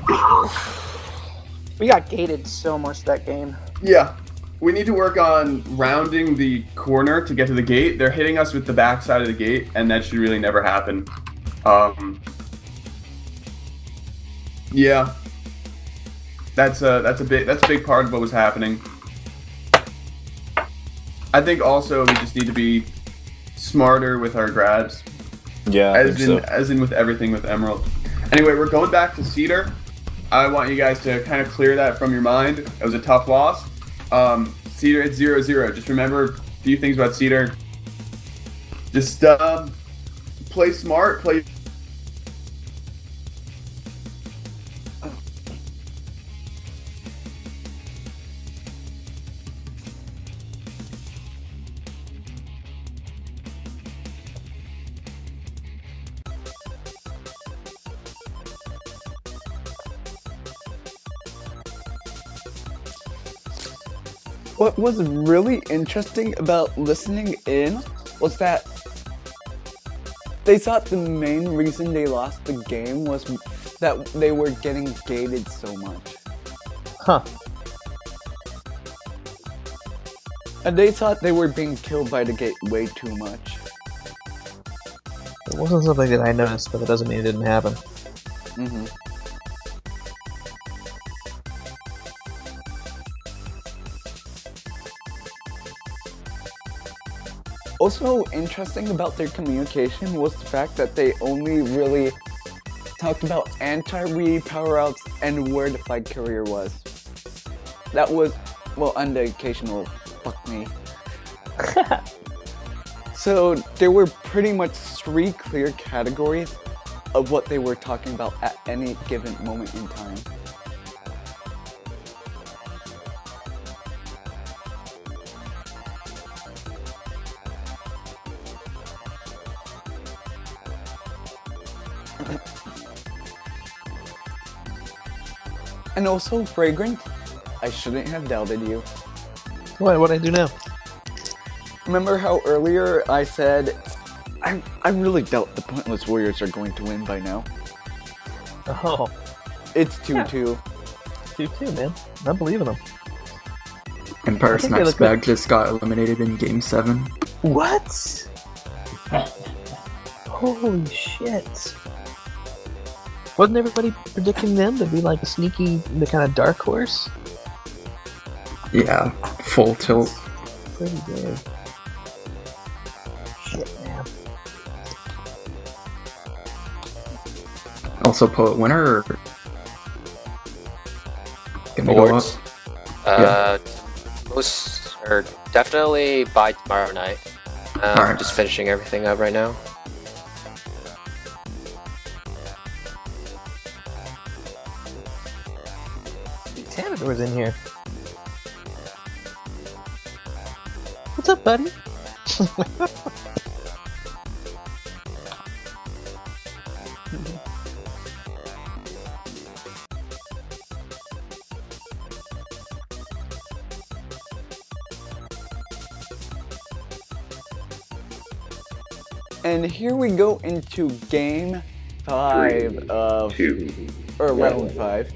We got gated so much that game. Yeah. We need to work on rounding the corner to get to the gate. They're hitting us with the back side of the gate, and that should really never happen. Yeah. That's a big part of what was happening. I think also we just need to be smarter with our grabs. Yeah, As in with everything with Emerald. Anyway, we're going back to Cedar. I want you guys to kind of clear that from your mind. It was a tough loss. Cedar, it's 0-0. Just remember a few things about Cedar. Just play smart, play. What was really interesting about listening in was that they thought the main reason they lost the game was that they were getting gated so much. Huh. And they thought they were being killed by the gate way too much. It wasn't something that I noticed, but that doesn't mean it didn't happen. Mm-hmm. Also interesting about their communication was the fact that they only really talked about anti-re power-ups and where the flag carrier was. That was, well, and the occasional fuck me. So there were pretty much 3 clear categories of what they were talking about at any given moment in time. And also, Fragrant, I shouldn't have doubted you. What'd I do now? Remember how earlier I said, I really doubt the Pointless Warriors are going to win by now? Oh. It's 2-2. 2-2, man. I believe in them. Empire Snacks Bag just got eliminated in Game 7. What? Holy shit. Wasn't everybody predicting them to be like a sneaky, the kind of dark horse? Yeah, full tilt. Pretty good. Shit, man. Also, Poet Winner gonna go up? Most, or definitely by tomorrow night. Alright. Just finishing everything up right now. Tanador's in here. What's up, buddy? And here we go into game 5 of, 2, or round 5.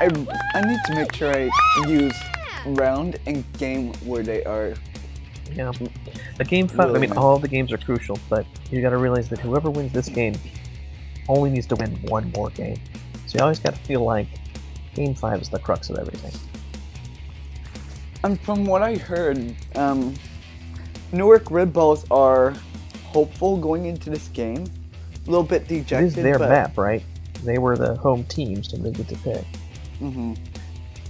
I need to make sure I use round and game where they are. Yeah. The game 5, I mean, all the games are crucial, but you gotta realize that whoever wins this game only needs to win one more game. So you always gotta feel like game 5 is the crux of everything. And from what I heard, Newark Red Balls are hopeful going into this game. A little bit dejected. It is their but map, right? They were the home team, so they get to pick. Mm-hmm.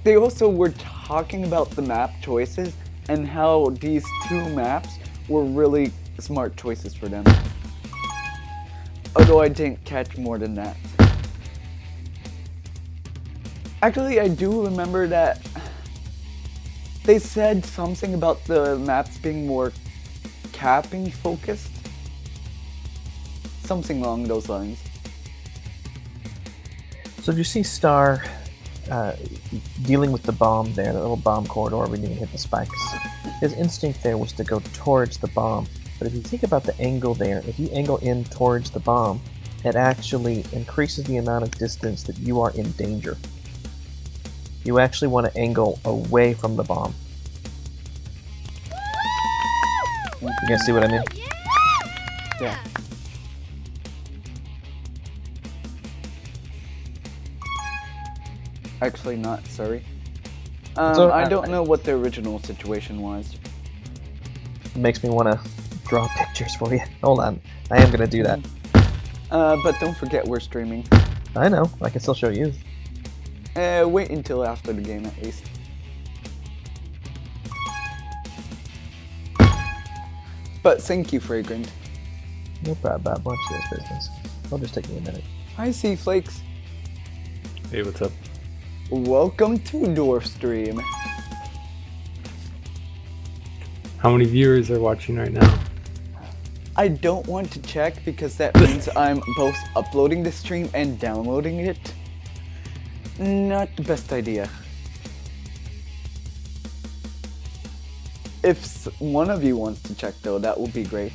They also were talking about the map choices and how these 2 maps were really smart choices for them. Although I didn't catch more than that. Actually, I do remember that they said something about the maps being more capping focused. Something along those lines. So did you see Star dealing with the bomb there, the little bomb corridor where you can hit the spikes. His instinct there was to go towards the bomb. But if you think about the angle there, if you angle in towards the bomb, it actually increases the amount of distance that you are in danger. You actually want to angle away from the bomb. You guys see what I mean? Yeah. Actually not, sorry. I don't know what the original situation was. It makes me want to draw pictures for you. Hold on. I am going to do that. But don't forget we're streaming. I know. I can still show you. Wait until after the game at least. But thank you, Fragrant. No problem. Watch this business. It'll just take me a minute. Hi, Sea Flakes. Hey, what's up? Welcome to Dwarf Stream. How many viewers are watching right now? I don't want to check because that means I'm both uploading the stream and downloading it. Not the best idea. If one of you wants to check though, that would be great.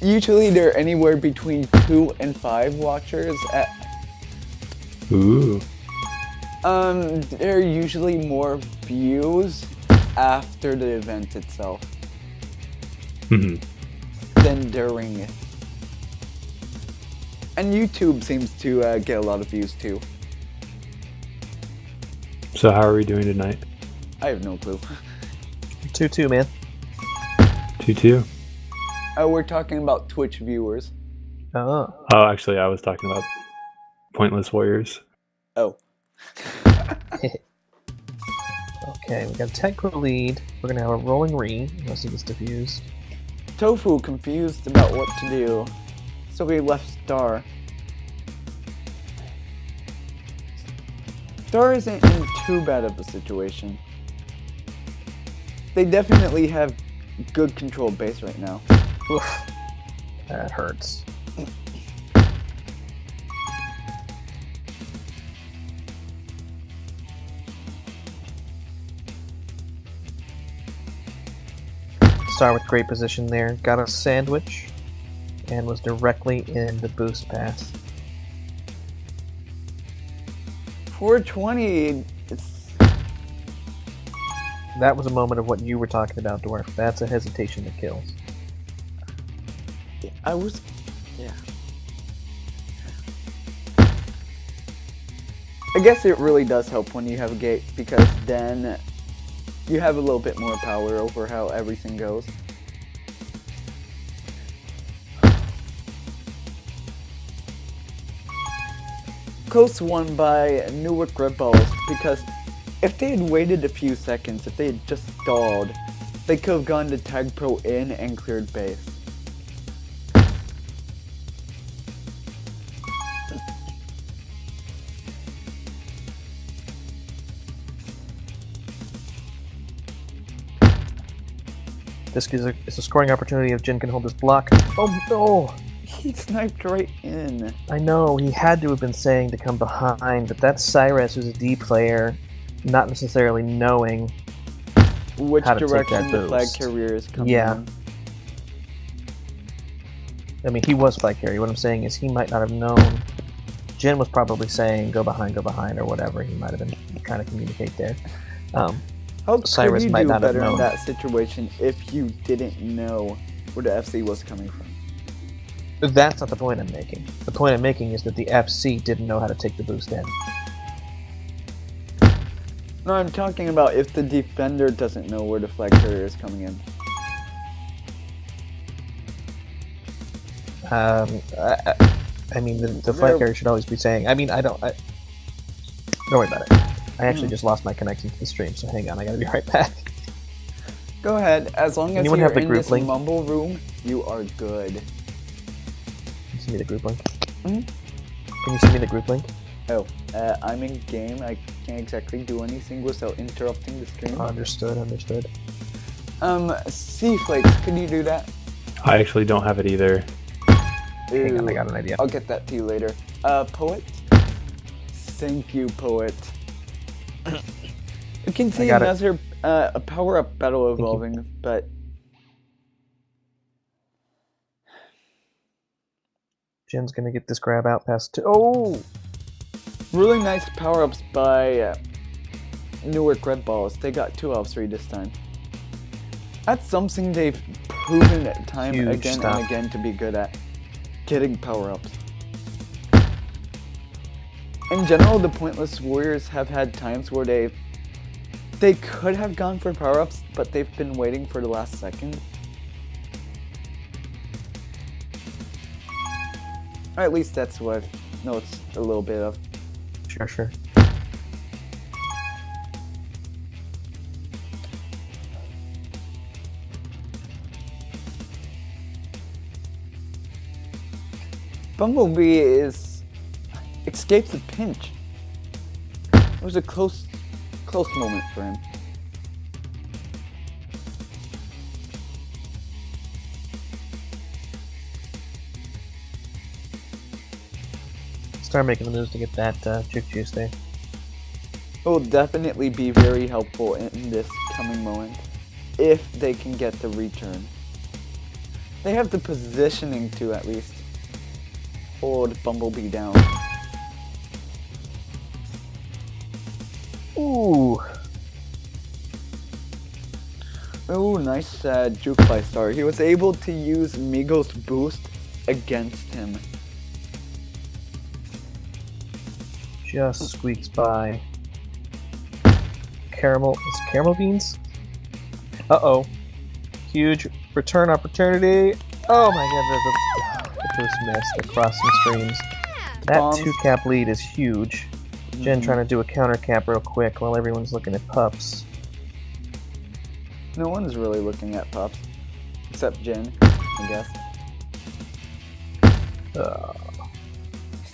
Usually they're anywhere between 2 and 5 watchers at... Ooh. There are usually more views after the event itself than during it. And YouTube seems to get a lot of views too. So how are we doing tonight? I have no clue. 2-2, man. 2-2? We're talking about Twitch viewers. Oh. Oh, actually, I was talking about Pointless Warriors. Oh. Okay, we got a technical lead. We're gonna have a rolling re, unless he gets diffused. Tofu confused about what to do, so he left Star. Star isn't in too bad of a situation. They definitely have good control base right now. Oof. That hurts. Star with great position there. Got a sandwich and was directly in the boost path. 420. That was a moment of what you were talking about, Dwarf. That's a hesitation that kills. I was... yeah. I guess it really does help when you have a gate, because then you have a little bit more power over how everything goes. Coast won by Newark Red Balls, because if they had waited a few seconds, if they had just stalled, they could have gone to Tag Pro in and cleared base. This is a scoring opportunity if Jin can hold this block. Oh no! He sniped right in. I know, he had to have been saying to come behind, but that's Cyrus, who's a D player, not necessarily knowing which how to direction take that the flag boost. carrier is coming Yeah. in. I mean, he was flag carrier. What I'm saying is he might not have known. Jin was probably saying, go behind, or whatever. He might have been trying to communicate there. How Cyrus could you might do not have better in known. that situation if you didn't know where the FC was coming from? That's not the point I'm making. The point I'm making is that the FC didn't know how to take the boost in. No, I'm talking about if the defender doesn't know where the flag carrier is coming in. I mean, the flag carrier should always be saying. I mean, don't worry about it. I actually just lost my connection to the stream, so hang on, I gotta be right back. Go ahead. As long as Anyone you're have the in group this link? mumble room, you are good. Can you send me the group link? Hmm? Can you send me the group link? Oh, I'm in game. I can't exactly do anything without interrupting the stream. Understood. Sea Flakes, could you do that? I actually don't have it either. Hang on, I got an idea. I'll get that to you later. Poet? Thank you, Poet. You can see got it. another a power-up battle evolving, but Jin's gonna get this grab out past 2. Oh! really nice power-ups by Newark Red Balls. They got 2 out of 3 this time. That's something they've proven time Huge again stuff. and again to be good at. Getting power-ups. In general, the Pointless Warriors have had times where they could have gone for power-ups, but they've been waiting for the last second. Or at least that's what I've noticed a little bit of. Sure. Bumblebee escapes the pinch. It was a close moment for him. Start making the moves to get that Juke Juice there. It will definitely be very helpful in this coming moment if they can get the return. They have the positioning to at least hold Bumblebee down. Ooh. Oh, nice juke by Star. He was able to use Migo's boost against him. Just squeaks by. Caramel beans? Uh-oh. Huge return opportunity. Oh my god, the boost missed. The crossing streams. That Bombs. 2-cap lead is huge. Jen trying to do a counter cap real quick while everyone's looking at pups. No one's really looking at Pups. Except Jin, I guess.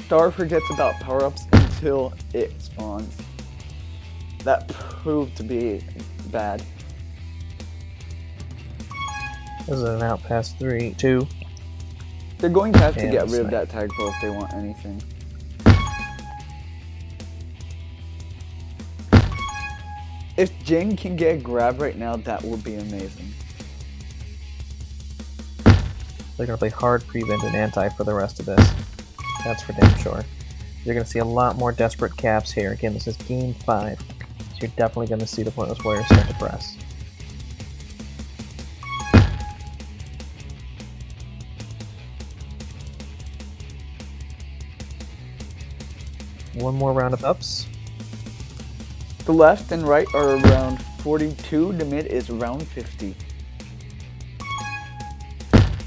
Star forgets about power-ups until it spawns. That proved to be bad. This is an out past 3, 2. They're going to have to And get rid of snipe. that tag pro if they want anything. If Jin can get a grab right now, that would be amazing. They're gonna play hard prevent and anti for the rest of this. That's for damn sure. You're gonna see a lot more desperate caps here. Again, this is game 5. So you're definitely gonna see the Pointless Warriors start to press. One more round of ups. The left and right are around 42, the mid is around 50.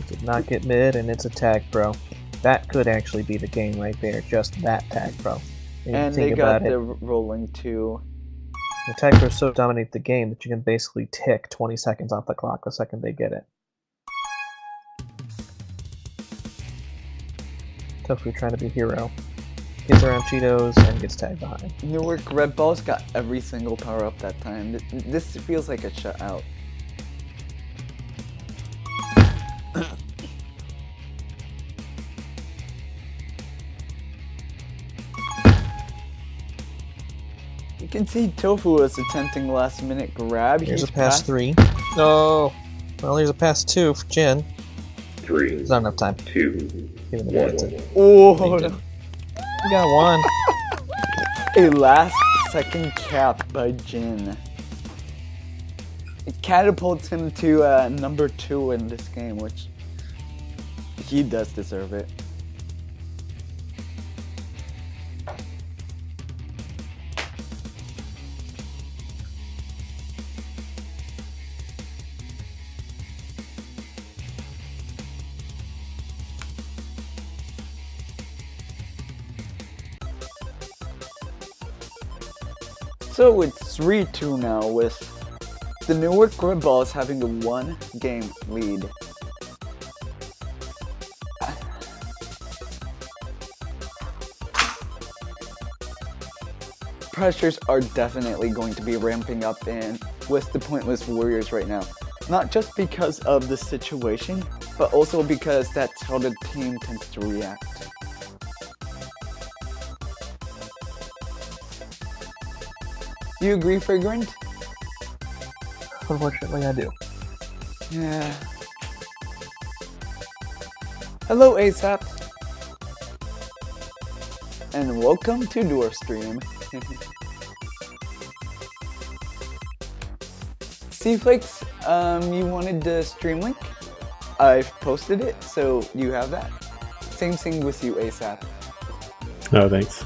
Did not get mid, and it's a tag pro. That could actually be the game right there, just that tag pro. When you And think they got about the it, rolling too. the tag pros so dominate the game that you can basically tick 20 seconds off the clock the second they get it. Tofu trying to be hero. Gets around Cheetos and gets tagged behind. Newark Red Balls got every single power up that time. This feels like a shutout. You can see Tofu was attempting last minute grab. Here's He's a pass 3. No! Well, here's a pass 2 for Jin. 3. There's not enough time. 2. Give him the minutes in. Oh, no. We got one. A last second cap by Jin. It catapults him to number 2 in this game, which he does deserve it. So it's 3-2 now, with the Newark Red Balls having a 1-game lead. Pressures are definitely going to be ramping up in with the Pointless Warriors right now. Not just because of the situation, but also because that's how the team tends to react. You agree, Fragrant? Unfortunately, I do. Yeah. Hello, ASAP. And welcome to Dwarf Stream. C-Flix, you wanted the stream link? I've posted it, so you have that. Same thing with you, ASAP. Oh, thanks.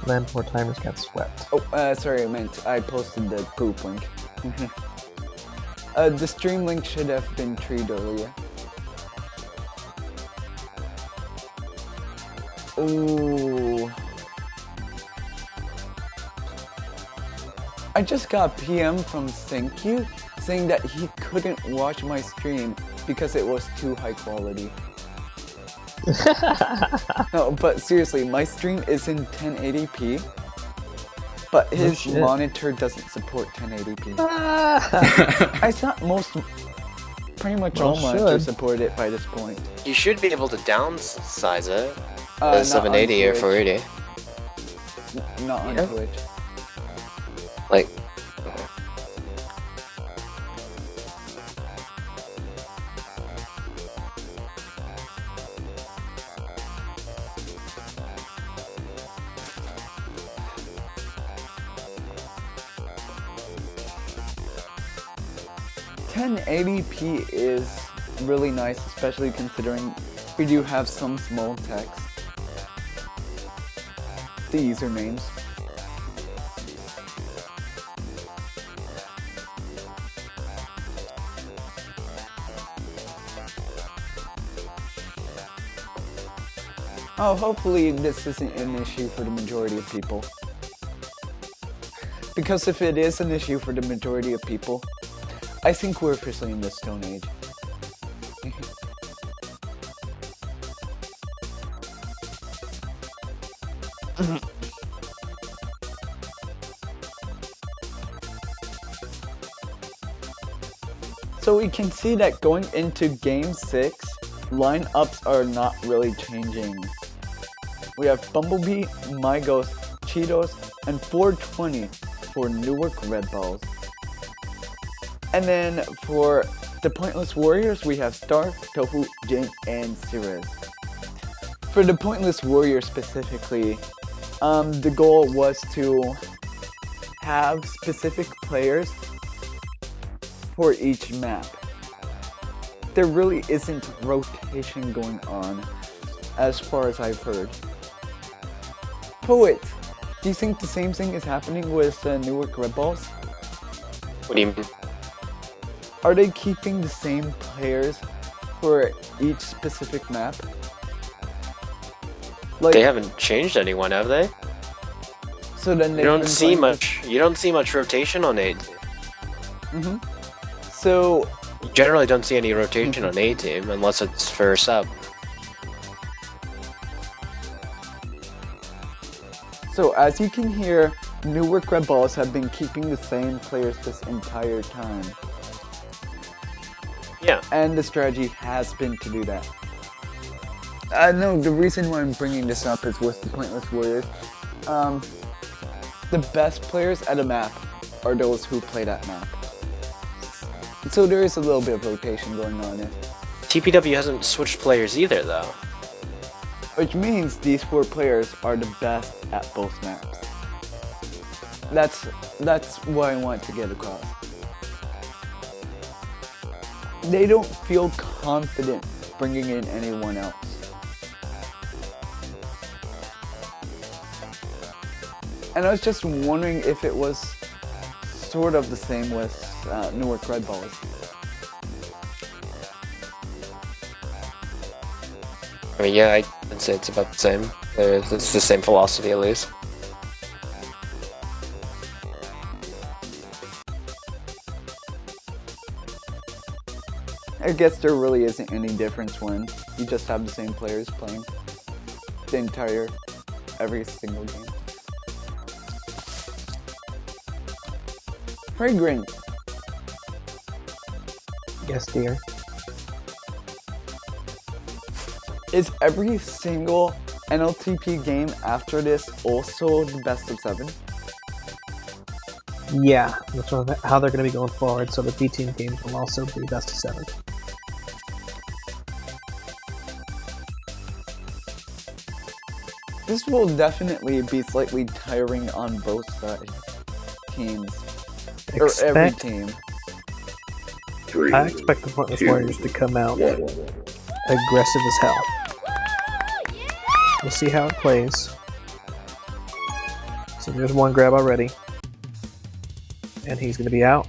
Land Poor Timers got swept. Oh, sorry, I posted the poop link. The stream link should have been treed earlier. Ooh. I just got PM from Thank You saying that he couldn't watch my stream because it was too high quality. No, but seriously, my stream is in 1080p, but his monitor doesn't support 1080p. I thought pretty much all monitors support it by this point. You should be able to downsize it. Not 780 or 480. Not on Twitch. Like, okay. 1080p is really nice, especially considering we do have some small text. The usernames. Oh, hopefully this isn't an issue for the majority of people. Because if it is an issue for the majority of people, I think we're officially in the Stone Age. So we can see that going into Game 6, lineups are not really changing. We have Bumblebee, Mygos, Cheetos, and 420 for Newark Red Balls. And then for the Pointless Warriors, we have Star, Tofu, Jin, and Cirrus. For the Pointless Warriors specifically, the goal was to have specific players for each map. There really isn't rotation going on, as far as I've heard. Poet, do you think the same thing is happening with Newark Red Balls? what do you mean? Are they keeping the same players for each specific map? Like, They haven't changed anyone, have they? so then You don't see much. You don't see much rotation on 8. So You generally don't see any rotation on A team unless it's for sub. So as you can hear, Newark Red Balls have been keeping the same players this entire time. Yeah. And the strategy has been to do that. No, the reason why I'm bringing this up is with the Pointless Warriors. The best players at a map are those who play that map. So there is a little bit of rotation going on here. TPW hasn't switched players either, though. Which means these 4 players are the best at both maps. That's what I want to get across. They don't feel confident bringing in anyone else. And I was just wondering if it was sort of the same with Newark Red Balls. I mean, yeah, I'd say it's about the same. It's the same philosophy, at least. I guess there really isn't any difference when you just have the same players playing the every single game. Fragrant. Yes, dear. Is every single NLTP game after this also the best of 7? Yeah, that's how they're going to be going forward. So the B team games will also be best of 7. This will definitely be slightly tiring on both teams. Or every team. I expect the Pointless Warriors to come out aggressive as hell. We'll see how it plays. So there's one grab already. And he's going to be out.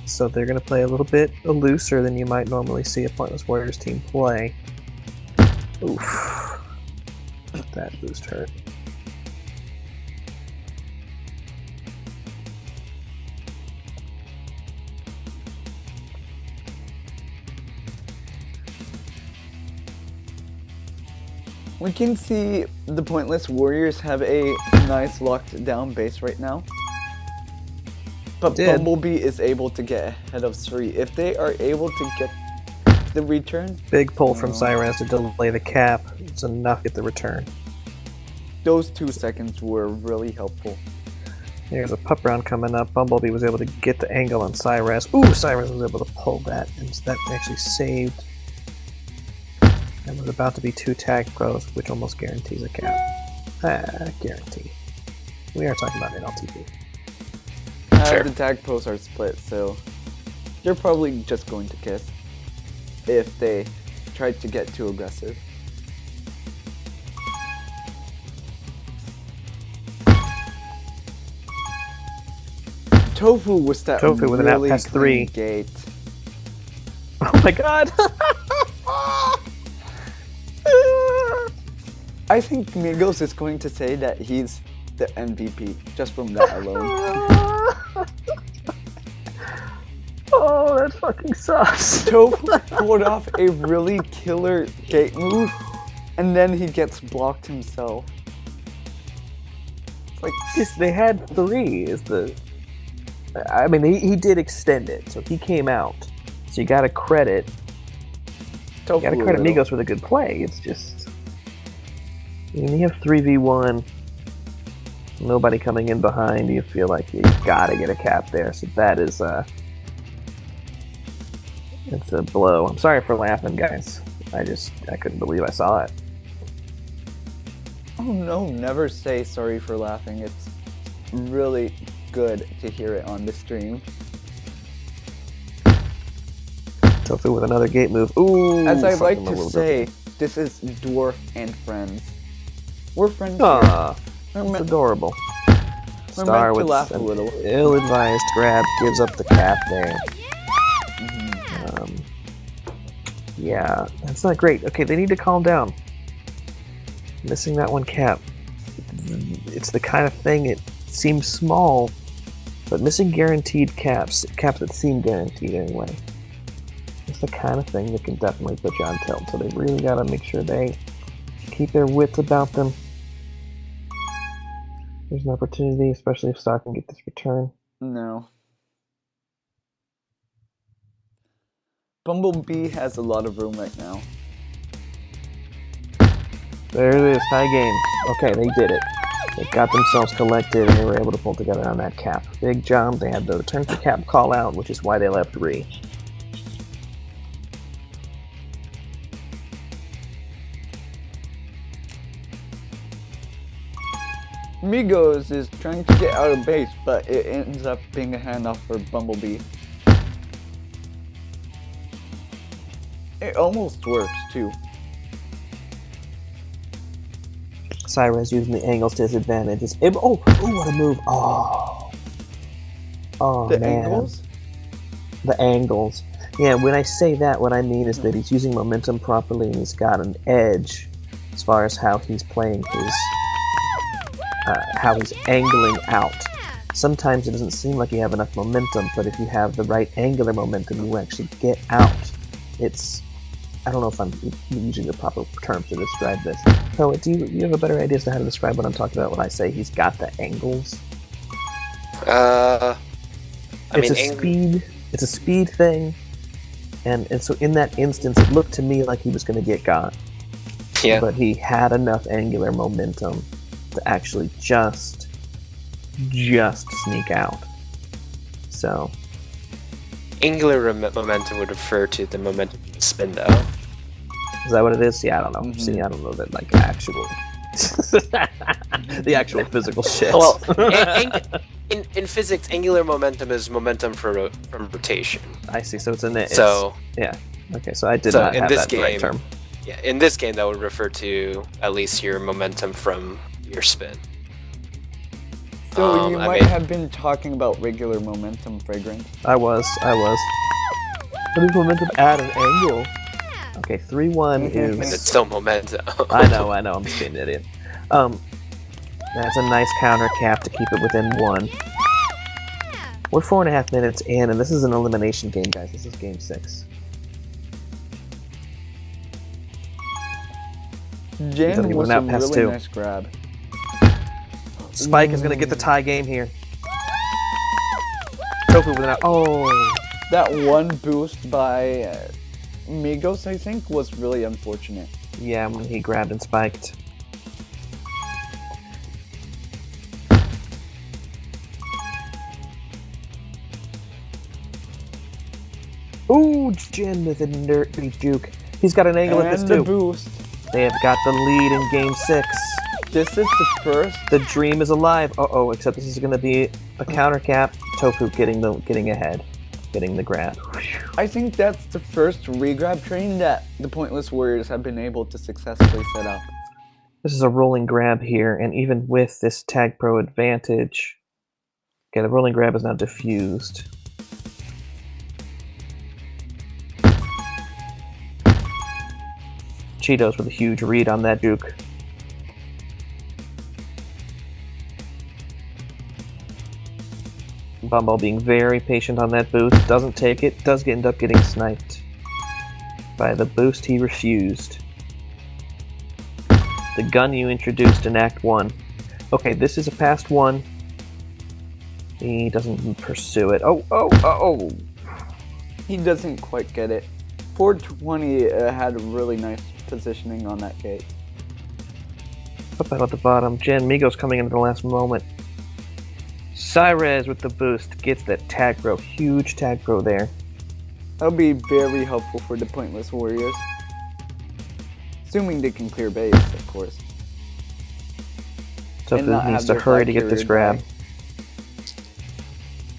So they're going to play a little bit looser than you might normally see a Pointless Warriors team play. Oof. That boost hurt. We can see the Pointless Warriors have a nice locked down base right now. But Bumblebee is able to get ahead of Suri. If they are able to get the return... Big pull from Cyrez to delay the cap. It's enough to get the return. Those 2 seconds were really helpful. There's a pup round coming up. Bumblebee was able to get the angle on Cyrez. Ooh, Cyrez was able to pull that. And that actually saved. And was about to be 2 tag pros, which almost guarantees a cap. Guarantee. We are talking about NLTP. The tag pros are split, so they're probably just going to kiss if they try to get too aggressive. Tofu was that Tofu with really an out past 3 gate. Oh my god! I think Migos is going to say that he's the MVP just from that alone. Oh, that fucking sucks. Tofu pulled off a really killer gate move, and then he gets blocked himself. Like they had 3 is the. I mean, he did extend it, so he came out. So you gotta credit. You gotta credit Migos with a good play. It's just. I mean, you have 3v1. Nobody coming in behind. You feel like you gotta get a cap there. So that is it's a blow. I'm sorry for laughing, guys. I couldn't believe I saw it. Oh no, never say sorry for laughing. It's really good to hear it on the stream. Tofu with another gate move. Ooh! As I like to say, this is Dwarf and Friends. We're friends. It's adorable. Star with laugh a little. Ill-advised grab gives up the cap there. Yeah, that's not great. Okay, they need to calm down. Missing that one cap. It's the kind of thing, it seems small, but missing guaranteed caps that seem guaranteed anyway. It's the kind of thing that can definitely put you on tilt. So they really gotta make sure they keep their wits about them. There's an opportunity, especially if Star can get this return. No. Bumblebee has a lot of room right now. There it is, tie game. Okay, they did it. They got themselves collected and they were able to pull together on that cap. Big job. They had the return for cap call out, which is why they left Ree. Migos is trying to get out of base, but it ends up being a handoff for Bumblebee. It almost works too. Cyrez using the angles to his advantage. Oh, what a move! Oh, the man. Angles? The angles. Yeah, when I say that, what I mean is that he's using momentum properly and he's got an edge as far as how he's playing his, how he's angling out. Sometimes it doesn't seem like you have enough momentum, but if you have the right angular momentum, you actually get out. It's, I don't know if I'm using the proper terms to describe this. So, do you have a better idea as to how to describe what I'm talking about when I say he's got the angles? It's a speed thing. And so in that instance, it looked to me like he was going to get got. Yeah. But he had enough angular momentum to actually just sneak out. So Angular momentum would refer to the momentum of the spin, though. is that what it is? Yeah, I don't know. Mm-hmm. See, I don't know that like actual the actual physical shit. Well, in physics, angular momentum is momentum from rotation. I see. So it's in it. So yeah. Okay. So I did so not in have this that game, right term. Yeah, in this game, that would refer to at least your momentum from your spin. So you I might mean- have been talking about regular momentum, Fragrant. I was. What is momentum at an angle? Okay, 3-1 I mean, is. it's still momentum. I know. I'm just being an idiot. That's a nice counter cap to keep it within 1. We're 4.5 minutes in, and this is an elimination game, guys. This is game 6. Jan was a out past really 2. nice grab. Spike is going to get the tie game here. Tofu with an out. Oh! That one boost by Migos, I think, was really unfortunate. Yeah, when he grabbed and spiked. Ooh, Jin with a dirty juke. He's got an angle at this And the too. boost. They have got the lead in game 6. This is the first. The dream is alive. Uh-oh, except this is going to be a counter cap. Tofu getting ahead. Getting the grab. I think that's the first regrab train that the Pointless Warriors have been able to successfully set up. This is a rolling grab here, and even with this Tag Pro advantage... Okay, the rolling grab is now diffused. Cheetos with a huge read on that juke. Bumble being very patient on that boost. Doesn't take it. Does end up getting sniped. By the boost he refused. The gun you introduced in Act 1. Okay, this is a past 1. He doesn't pursue it. Oh! He doesn't quite get it. 420 had really nice positioning on that gate. Up at the bottom. Jen Migos coming into the last moment. Cyrez with the boost gets that tag pro. Huge tag pro there. That'll be very helpful for the Pointless Warriors. Assuming they can clear base, of course. So And not needs have to their hurry to flag get this carrier grab. die.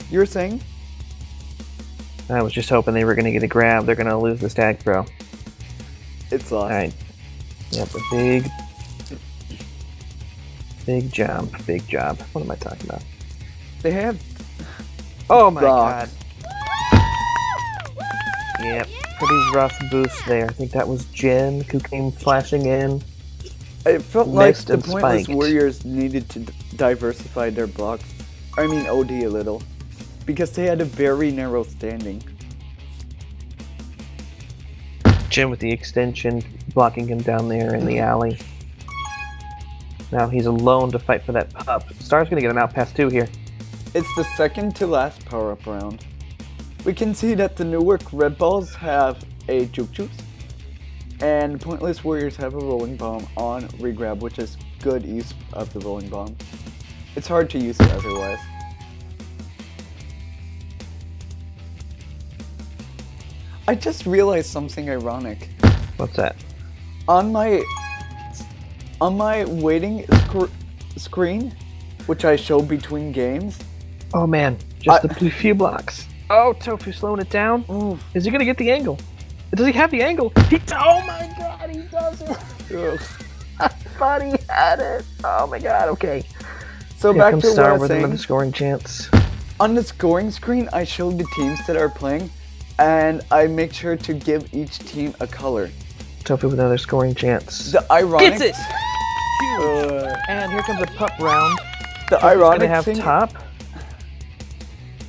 You're saying? I was just hoping they were going to get a grab. They're going to lose this tag pro. It's lost. Alright. Yep, a big job. Big job. What am I talking about? They have... Oh my rocks. god. Yep, pretty rough boost there. I think that was Jen who came flashing in. It felt like Missed the and Pointless spiked. Warriors needed to diversify their blocks. I mean OD a little. Because they had a very narrow standing. Jen with the extension, blocking him down there in the alley. Now he's alone to fight for that pup. Star's gonna get an outpass too here. It's the second to last power-up round. We can see that the Newark Red Balls have a juke juice. And Pointless Warriors have a rolling bomb on regrab, which is good use of the rolling bomb. It's hard to use it otherwise. I just realized something ironic. What's that? On my waiting screen, which I show between games. Oh man, just the few blocks. Oh, Tofu slowing it down. Ooh. Is he gonna get the angle? Does he have the angle? Oh my god, he does it! I thought he had it. Oh my god, okay. So Here back comes to what I Star was with saying. another scoring chance. On the scoring screen, I show the teams that are playing, and I make sure to give each team a color. Tofu with another scoring chance. The ironic... Gets it! Huge! And here comes a pup round. The Tofu's ironic gonna have thing... top.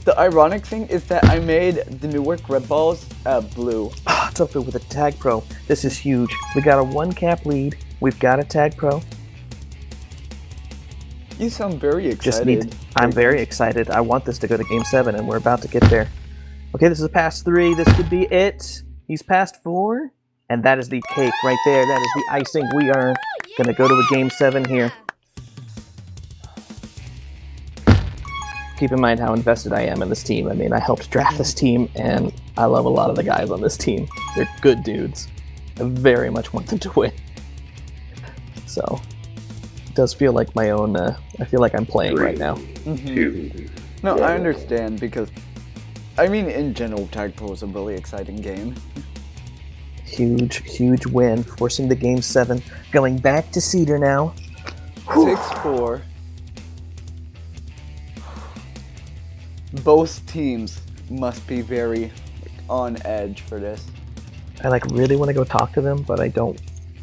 The ironic thing is that I made the Newark Red Balls blue. Tofu with a tag pro. This is huge. We got a 1-cap lead. We've got a tag pro. You sound very excited. I'm very excited. I want this to go to Game 7, and we're about to get there. Okay, this is a pass 3. This could be it. He's passed 4. And that is the cake right there. That is the icing. We are going to go to a Game 7 here. Keep in mind how invested I am in this team. I mean, I helped draft this team, and I love a lot of the guys on this team. They're good dudes. I very much want them to win. So, it does feel like my own... I feel like I'm playing right now. No, I understand, because... I mean, in general, Tag Pool is a really exciting game. Huge win, forcing the Game 7. Going back to Cedar now. 6-4. Both teams must be very on edge for this. I really want to go talk to them, but I don't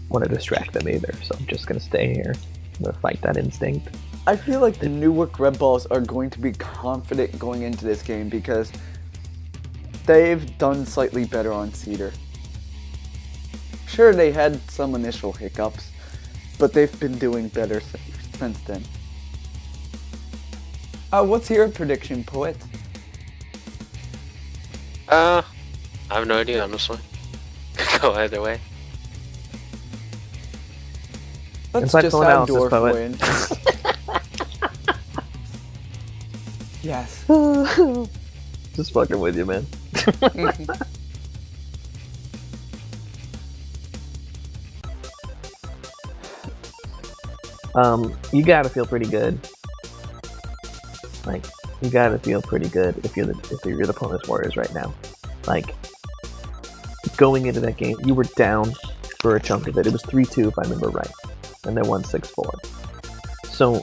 want to distract them either, so I'm just going to stay here. I'm going to fight that instinct. I feel like the Newark Red Balls are going to be confident going into this game because they've done slightly better on Cedar. Sure, they had some initial hiccups, but they've been doing better since then. What's your prediction, Poet? I have no idea, honestly. Could go either way. Let's Insightful just analysis, outdoor Poet. win. Yes. Just fucking with you, man. You gotta feel pretty good. You gotta feel pretty good if you're the opponent's Warriors right now. Going into that game, you were down for a chunk of it. It was 3-2 if I remember right, and they won 6-4. So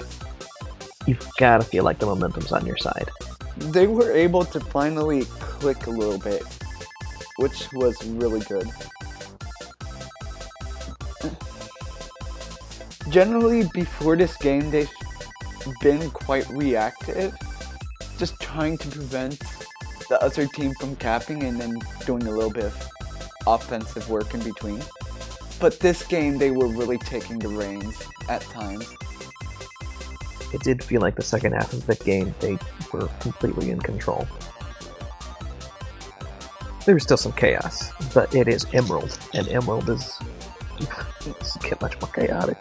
you've gotta feel like the momentum's on your side. They were able to finally click a little bit, which was really good. Generally, before this game, they've been quite reactive, just trying to prevent the other team from capping and then doing a little bit of offensive work in between. But this game, they were really taking the reins at times. It did feel like the second half of the game, they were completely in control. There was still some chaos, but it is Emerald, and Emerald is get much more chaotic.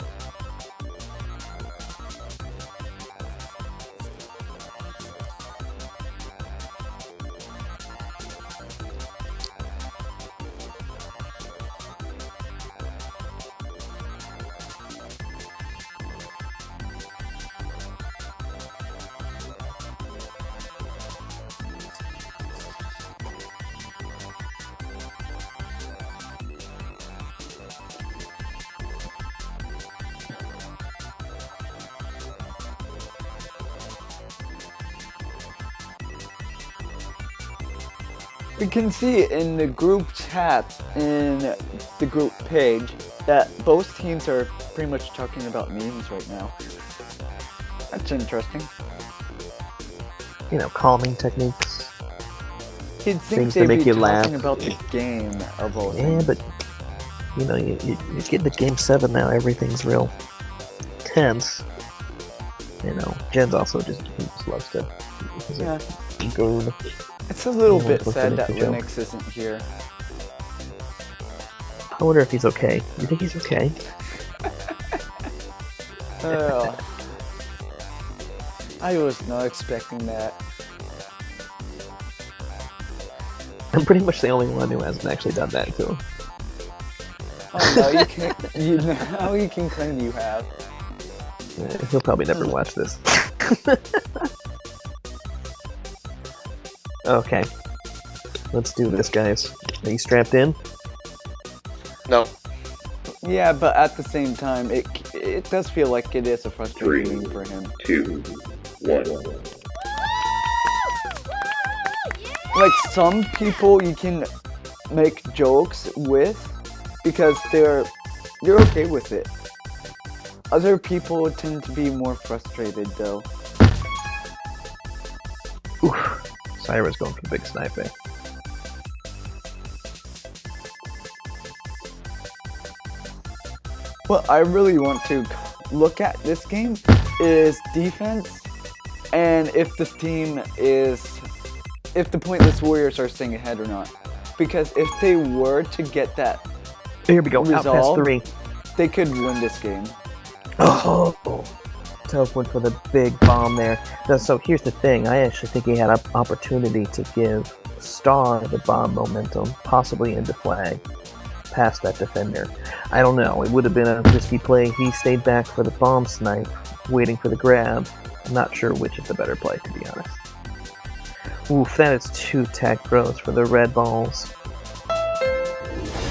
You can see in the group chat in the group page that both teams are pretty much talking about memes right now. That's interesting. Calming techniques. You'd think Things they'd to make be you talking laugh. about the game of all Yeah, things. but you get to Game 7 now. Everything's real tense. Jen's also he just loves to. Yeah. Goon. It's a little Yeah, bit look sad at that the joke. Linux isn't here. I wonder if he's okay. You think he's okay? I was not expecting that. I'm pretty much the only one who hasn't actually done that to him. Oh no, you can't. Now you can claim you have. Yeah, he'll probably never watch this. Okay. Let's do this, guys. Are you strapped in? No. Yeah, but at the same time, it does feel like it is a frustrating game for him. 2, 1. Like, some people you can make jokes with because they're okay with it. Other people tend to be more frustrated, though. Oof. Cyra's going for the big sniper. What I really want to look at this game is defense, and if this team is if the Pointless Warriors are staying ahead or not. Because if they were to get that Here we go. Out past resolved, 3. they could win this game. Oh, Toph went for the big bomb there. So here's the thing. I actually think he had an opportunity to give Star the bomb momentum, possibly into flag, past that defender. I don't know. It would have been a risky play. He stayed back for the bomb snipe, waiting for the grab. I'm not sure which is the better play, to be honest. Oof, that is 2 tag throws for the Red Balls.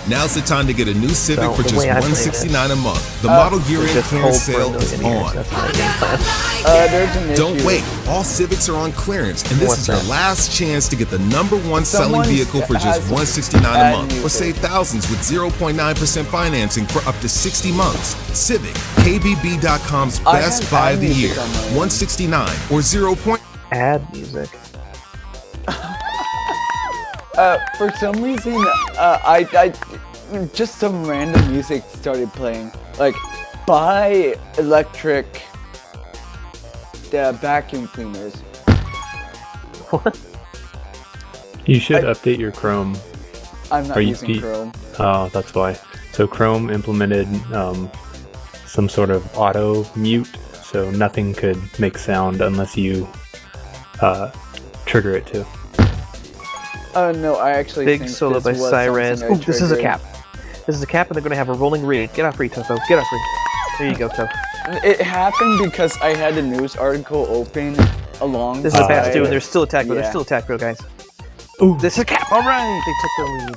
Now's the time to get a new Civic So, for the just way I play $169 a month. The Oh, model year-end just clearance hold for a sale is million years. on. That's my game plan. There's an Don't issue. wait. All Civics are on clearance, and this What's is your that? last chance to get the #1 selling Someone vehicle for just has $169 a add month, or music. save thousands with 0.9% financing for up to 60 months. Civic, KBB.com's I best have buy add of the music year. on my end. 169 or 0. Add music. For some reason, I just some random music started playing. Like, buy electric vacuum cleaners. What? You should update your Chrome. I'm not Are you- using Chrome. Oh, that's why. So Chrome implemented some sort of auto mute, so nothing could make sound unless you trigger it to. No, I actually Big think solo this by was Cyrez. something I Ooh, this is a triggered. cap. This is a cap, and they're going to have a rolling read. Get off free, Tofo. Get off free. There you go, Tofo. It happened because I had a news article open alongside. This is a pass 2, and there's still attack row. Yeah. There's still attack row, guys. Ooh, this is a cap. All right, they took the lead.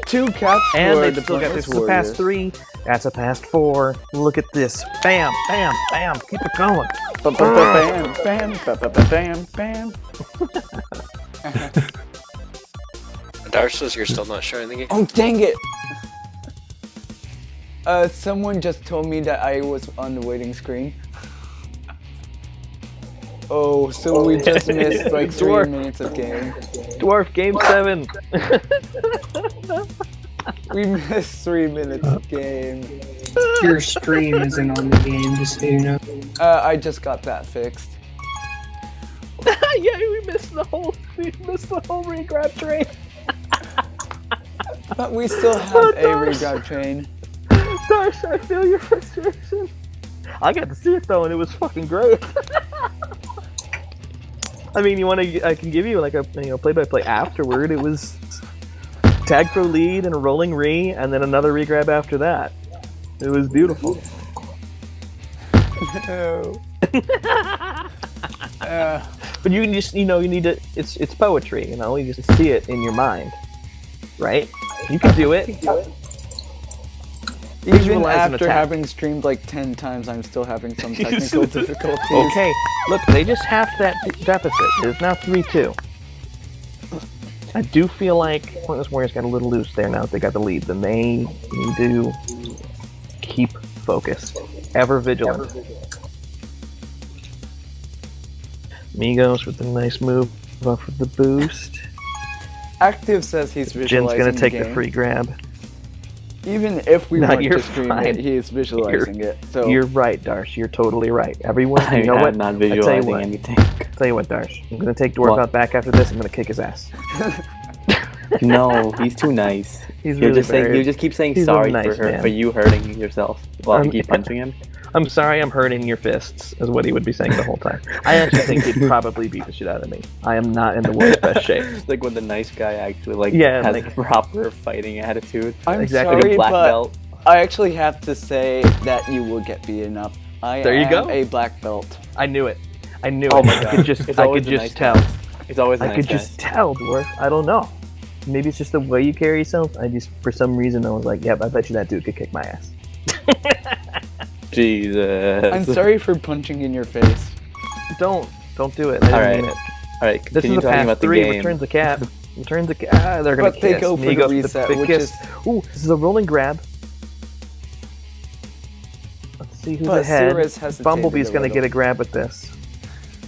2 caps And for they've the still got Pointless this is a pass Warriors. 3. That's a pass 4. Look at this. Bam, bam, bam. Keep it going. Bam, bam, bam, bam. Darsh says you're still not showing the game. Oh, dang it! Someone just told me that I was on the waiting screen. Oh, so we just missed like 3 Dwarf. minutes of game. Dwarf, game 7. We missed 3 minutes of game. Your stream isn't on the game, just so you know. I just got that fixed. Yeah, we missed the whole regrab train. But we still have a regrab train. Gosh, I feel your frustration. I got to see it though, and it was fucking great. I mean, you want to? I can give you like a play-by-play afterward. It was tag pro lead and a rolling re, and then another regrab after that. It was beautiful. No. But you can just, you need to. It's poetry, you just see it in your mind, right? You can do it. Even Visualize an after attack. having streamed like 10 times, I'm still having some technical difficulties. Okay, look, they just halved that deficit. It's now 3-2. I do feel like Pointless Warriors got a little loose there now that they got the lead. Then they need to keep focused, ever vigilant. Migos with a nice move off of the boost. Active says he's visualizing Jin's gonna take the the game. free grab. Even if we No, want you're to stream fine. it, he is visualizing it. So You're right, Darsh. You're totally right. Everyone, you know I'm what? not I tell you visualizing what. anything. Tell you what, Darsh. I'm gonna take Dwarf What? out back after this. I'm gonna kick his ass. No, he's too nice. He's you really just saying, very- you just keep saying he's a sorry nice for her man. for you hurting yourself while you keep punching him. I'm sorry I'm hurting your fists, is what he would be saying the whole time. I actually think he'd probably beat the shit out of me. I am not in the world's best shape. Like when the nice guy actually Yeah, has like- a proper fighting attitude. I'm Exactly. Like a sorry, black but belt. I actually have to say that you will get beaten up. I There you am go. a black belt. I knew it. I knew Oh it. my I God. could just, It's I always could the just nice tell. guys. It's always the I nice could guys. just tell, Dwarf. I don't know. Maybe it's just the way you carry yourself. For some reason, I was like, yep, I bet you that dude could kick my ass. Jesus. I'm sorry for punching in your face. Don't do it. I didn't Alright. mean it. Alright, This continue is a talking pass about the 3, game. returns the cap. Returns the cap. They're gonna But they kiss. go for the Migos with reset, big which kiss. is- Ooh, this is a rolling grab. Let's see who's But ahead. Cirrus hesitated Bumblebee's a gonna little. get a grab with this.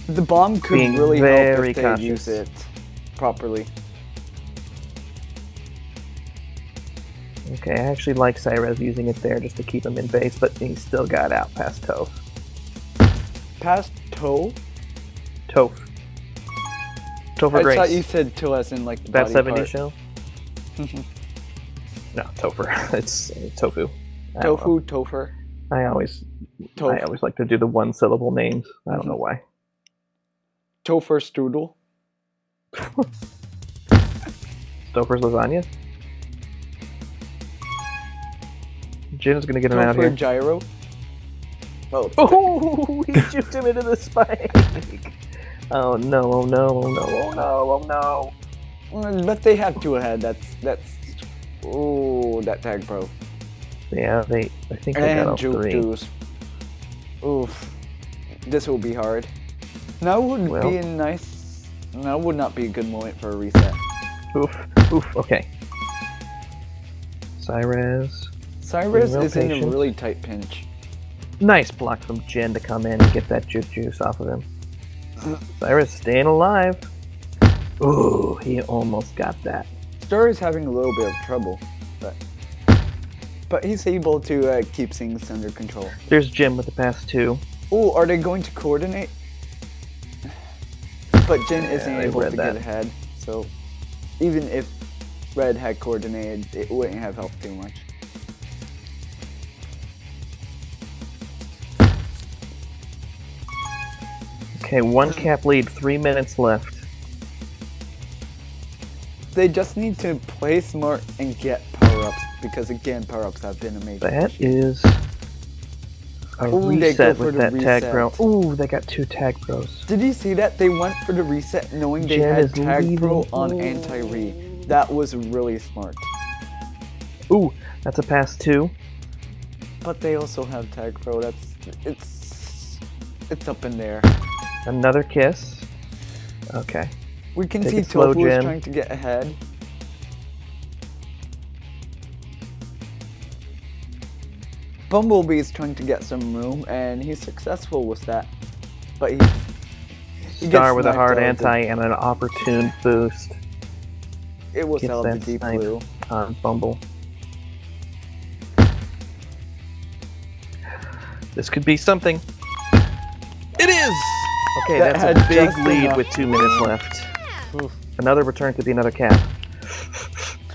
The bomb could Being really help very if they cautious. use it properly. Okay, I actually like Cyrez using it there just to keep him in base, but he still got out past Toph. Past toe? Toph. Topher I Grace. thought you said to us in like the That body 70 part. show? No, Topher. It's tofu. I don't know. Tofu, Topher. I always Tofu. like to do the one syllable names. I don't know why. Topher strudel. Stouffer's lasagna. Jin is gonna get him out Topher here. gyro. Oh, he juked him into the spike. Oh no! Oh no! Oh no! Oh no! Oh no! But they have two ahead. That's. Oh, that tag pro. Yeah, I think they got And all juke three. juice. Oof. This will be hard. Now would be a nice. Now would not be a good moment for a reset. Oof. Oof. Okay. Cyrez. Cyrus Real is in a patient. really tight pinch. Nice block from Jin to come in and get that juke juice off of him. Cyrus staying alive. Ooh, he almost got that. Star is having a little bit of trouble, but he's able to keep things under control. There's Jim with the pass 2. Oh, are they going to coordinate? But Jin isn't they able read to that. get ahead, so even if Red had coordinated, it wouldn't have helped too much. Okay, 1 cap lead, 3 minutes left. They just need to play smart and get power-ups, because again, power-ups have been amazing. That is a Ooh, they go reset for with the that tag reset. pro. Ooh, they got 2 tag pros. Did you see that? They went for the reset knowing they Jen had is tag pro leaving. on anti-re. That was really smart. Ooh, that's a pass 2. But they also have tag pro. It's up in there. Another kiss. Okay. We can Take see it slow, Tofu is Jen. trying to get ahead. Bumblebee is trying to get some room, and he's successful with that. But he Star gets with a sniped hard out of anti and an opportune boost. It was Gets out of that the deep snipe blue. on Bumble. This could be something. It is! Okay, That that's a had big just lead enough with 2 minutes left. Oof. Another return could be another cap.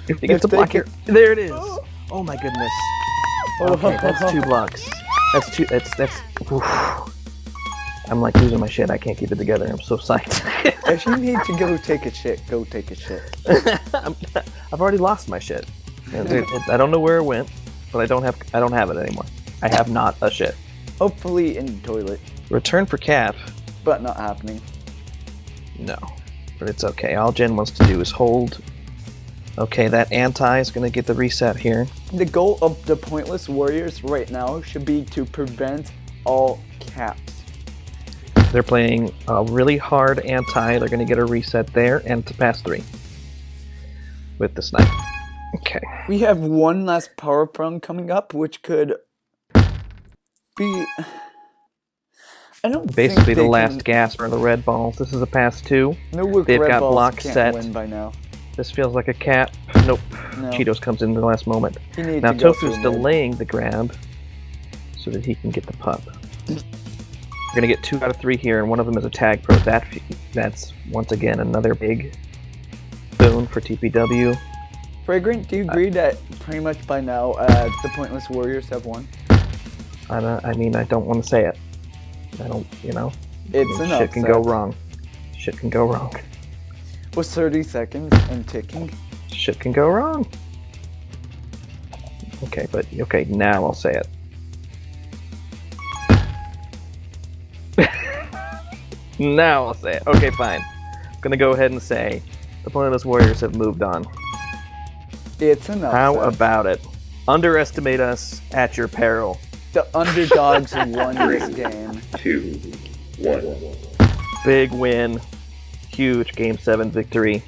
If he gets a they block can- here. There it is! Oh my goodness. Okay, that's 2 blocks. That's 2. That's. Oof. I'm like losing my shit. I can't keep it together. I'm so psyched. If you need to go take a shit, go take a shit. I've already lost my shit. I don't know where it went, but I don't have it anymore. I have not a shit. Hopefully in the toilet, Return for cap. but not happening. No, but it's okay. All Jen wants to do is hold. Okay, that anti is going to get the reset here. The goal of the Pointless Warriors right now should be to prevent all caps. They're playing a really hard anti. They're going to get a reset there and to pass 3 with the snipe. Okay. We have one last power prong coming up, which could be. I don't Basically think the they last can... gasp for the Red Balls. This is a pass 2. Newark They've Red got Balls block can't set. win by now. This feels like a cap. Nope. No. Cheetos comes in the last moment. He needs Now to go Tofu's through mid. delaying the grab so that he can get the pup. We're gonna get 2 out of 3 here, and one of them is a tag pro. That's once again another big boon for TPW. Fragrant, do you agree that pretty much by now the Pointless Warriors have won? I mean, I don't want to say it. I don't, It's an shit can upset. go wrong. Shit can go wrong. With 30 seconds and ticking. Shit can go wrong. Okay, now I'll say it. Now I'll say it. Okay, fine. I'm gonna go ahead and say the Pointless Warriors have moved on. It's an upset. How about it? Underestimate us at your peril. The underdogs won this game. 2, 1. Big win. Huge Game 7 victory.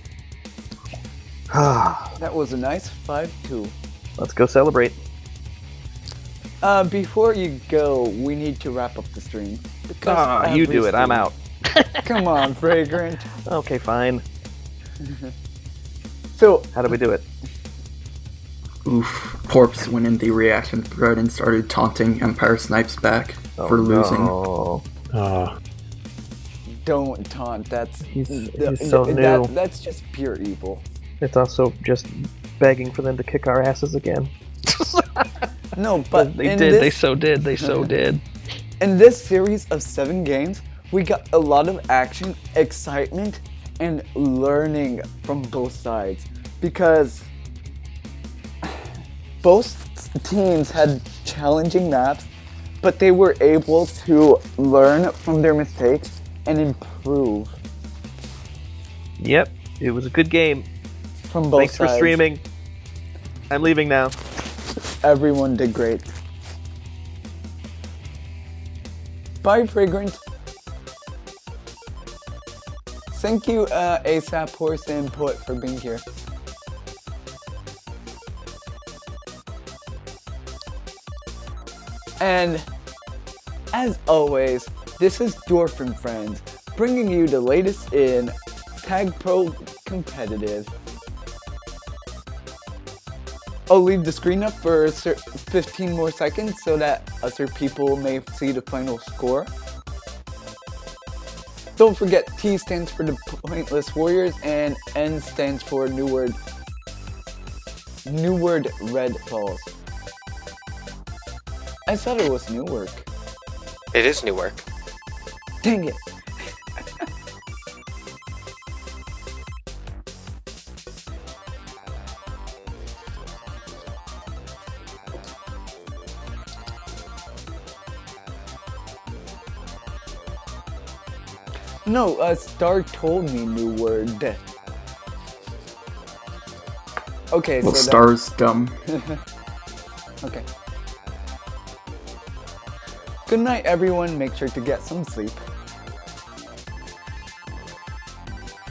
That was a nice 5-2. Let's go celebrate. Before you go, we need to wrap up the stream. Because You do it. I'm stream- out. Come on, Fragrant. Okay, fine. So, how do we do it? Oof. Porps went in the reaction thread and started taunting Empire Snipes back for losing. No. Don't taunt. That's He's so new. That's just pure evil. It's also just begging for them to kick our asses again. No, but they did. They so did. They so did. In this series of 7 games, we got a lot of action, excitement, and learning from both sides. Because both teams had challenging maps, but they were able to learn from their mistakes and improve. Yep, it was a good game. From both Thanks sides. for streaming. I'm leaving now. Everyone did great. Bye, Fragrant. Thank you, ASAP Horse and Poet, for being here. And as always, this is Dwarf and Friends, bringing you the latest in Tag Pro Competitive. I'll leave the screen up for 15 more seconds so that other people may see the final score. Don't forget, T stands for the Pointless Warriors and N stands for Newark Red Balls. I thought it was Newark. It is Newark. Dang it. No, Star told me Newark. Okay, Well, so Star's dumb. Okay. Good night, everyone. Make sure to get some sleep.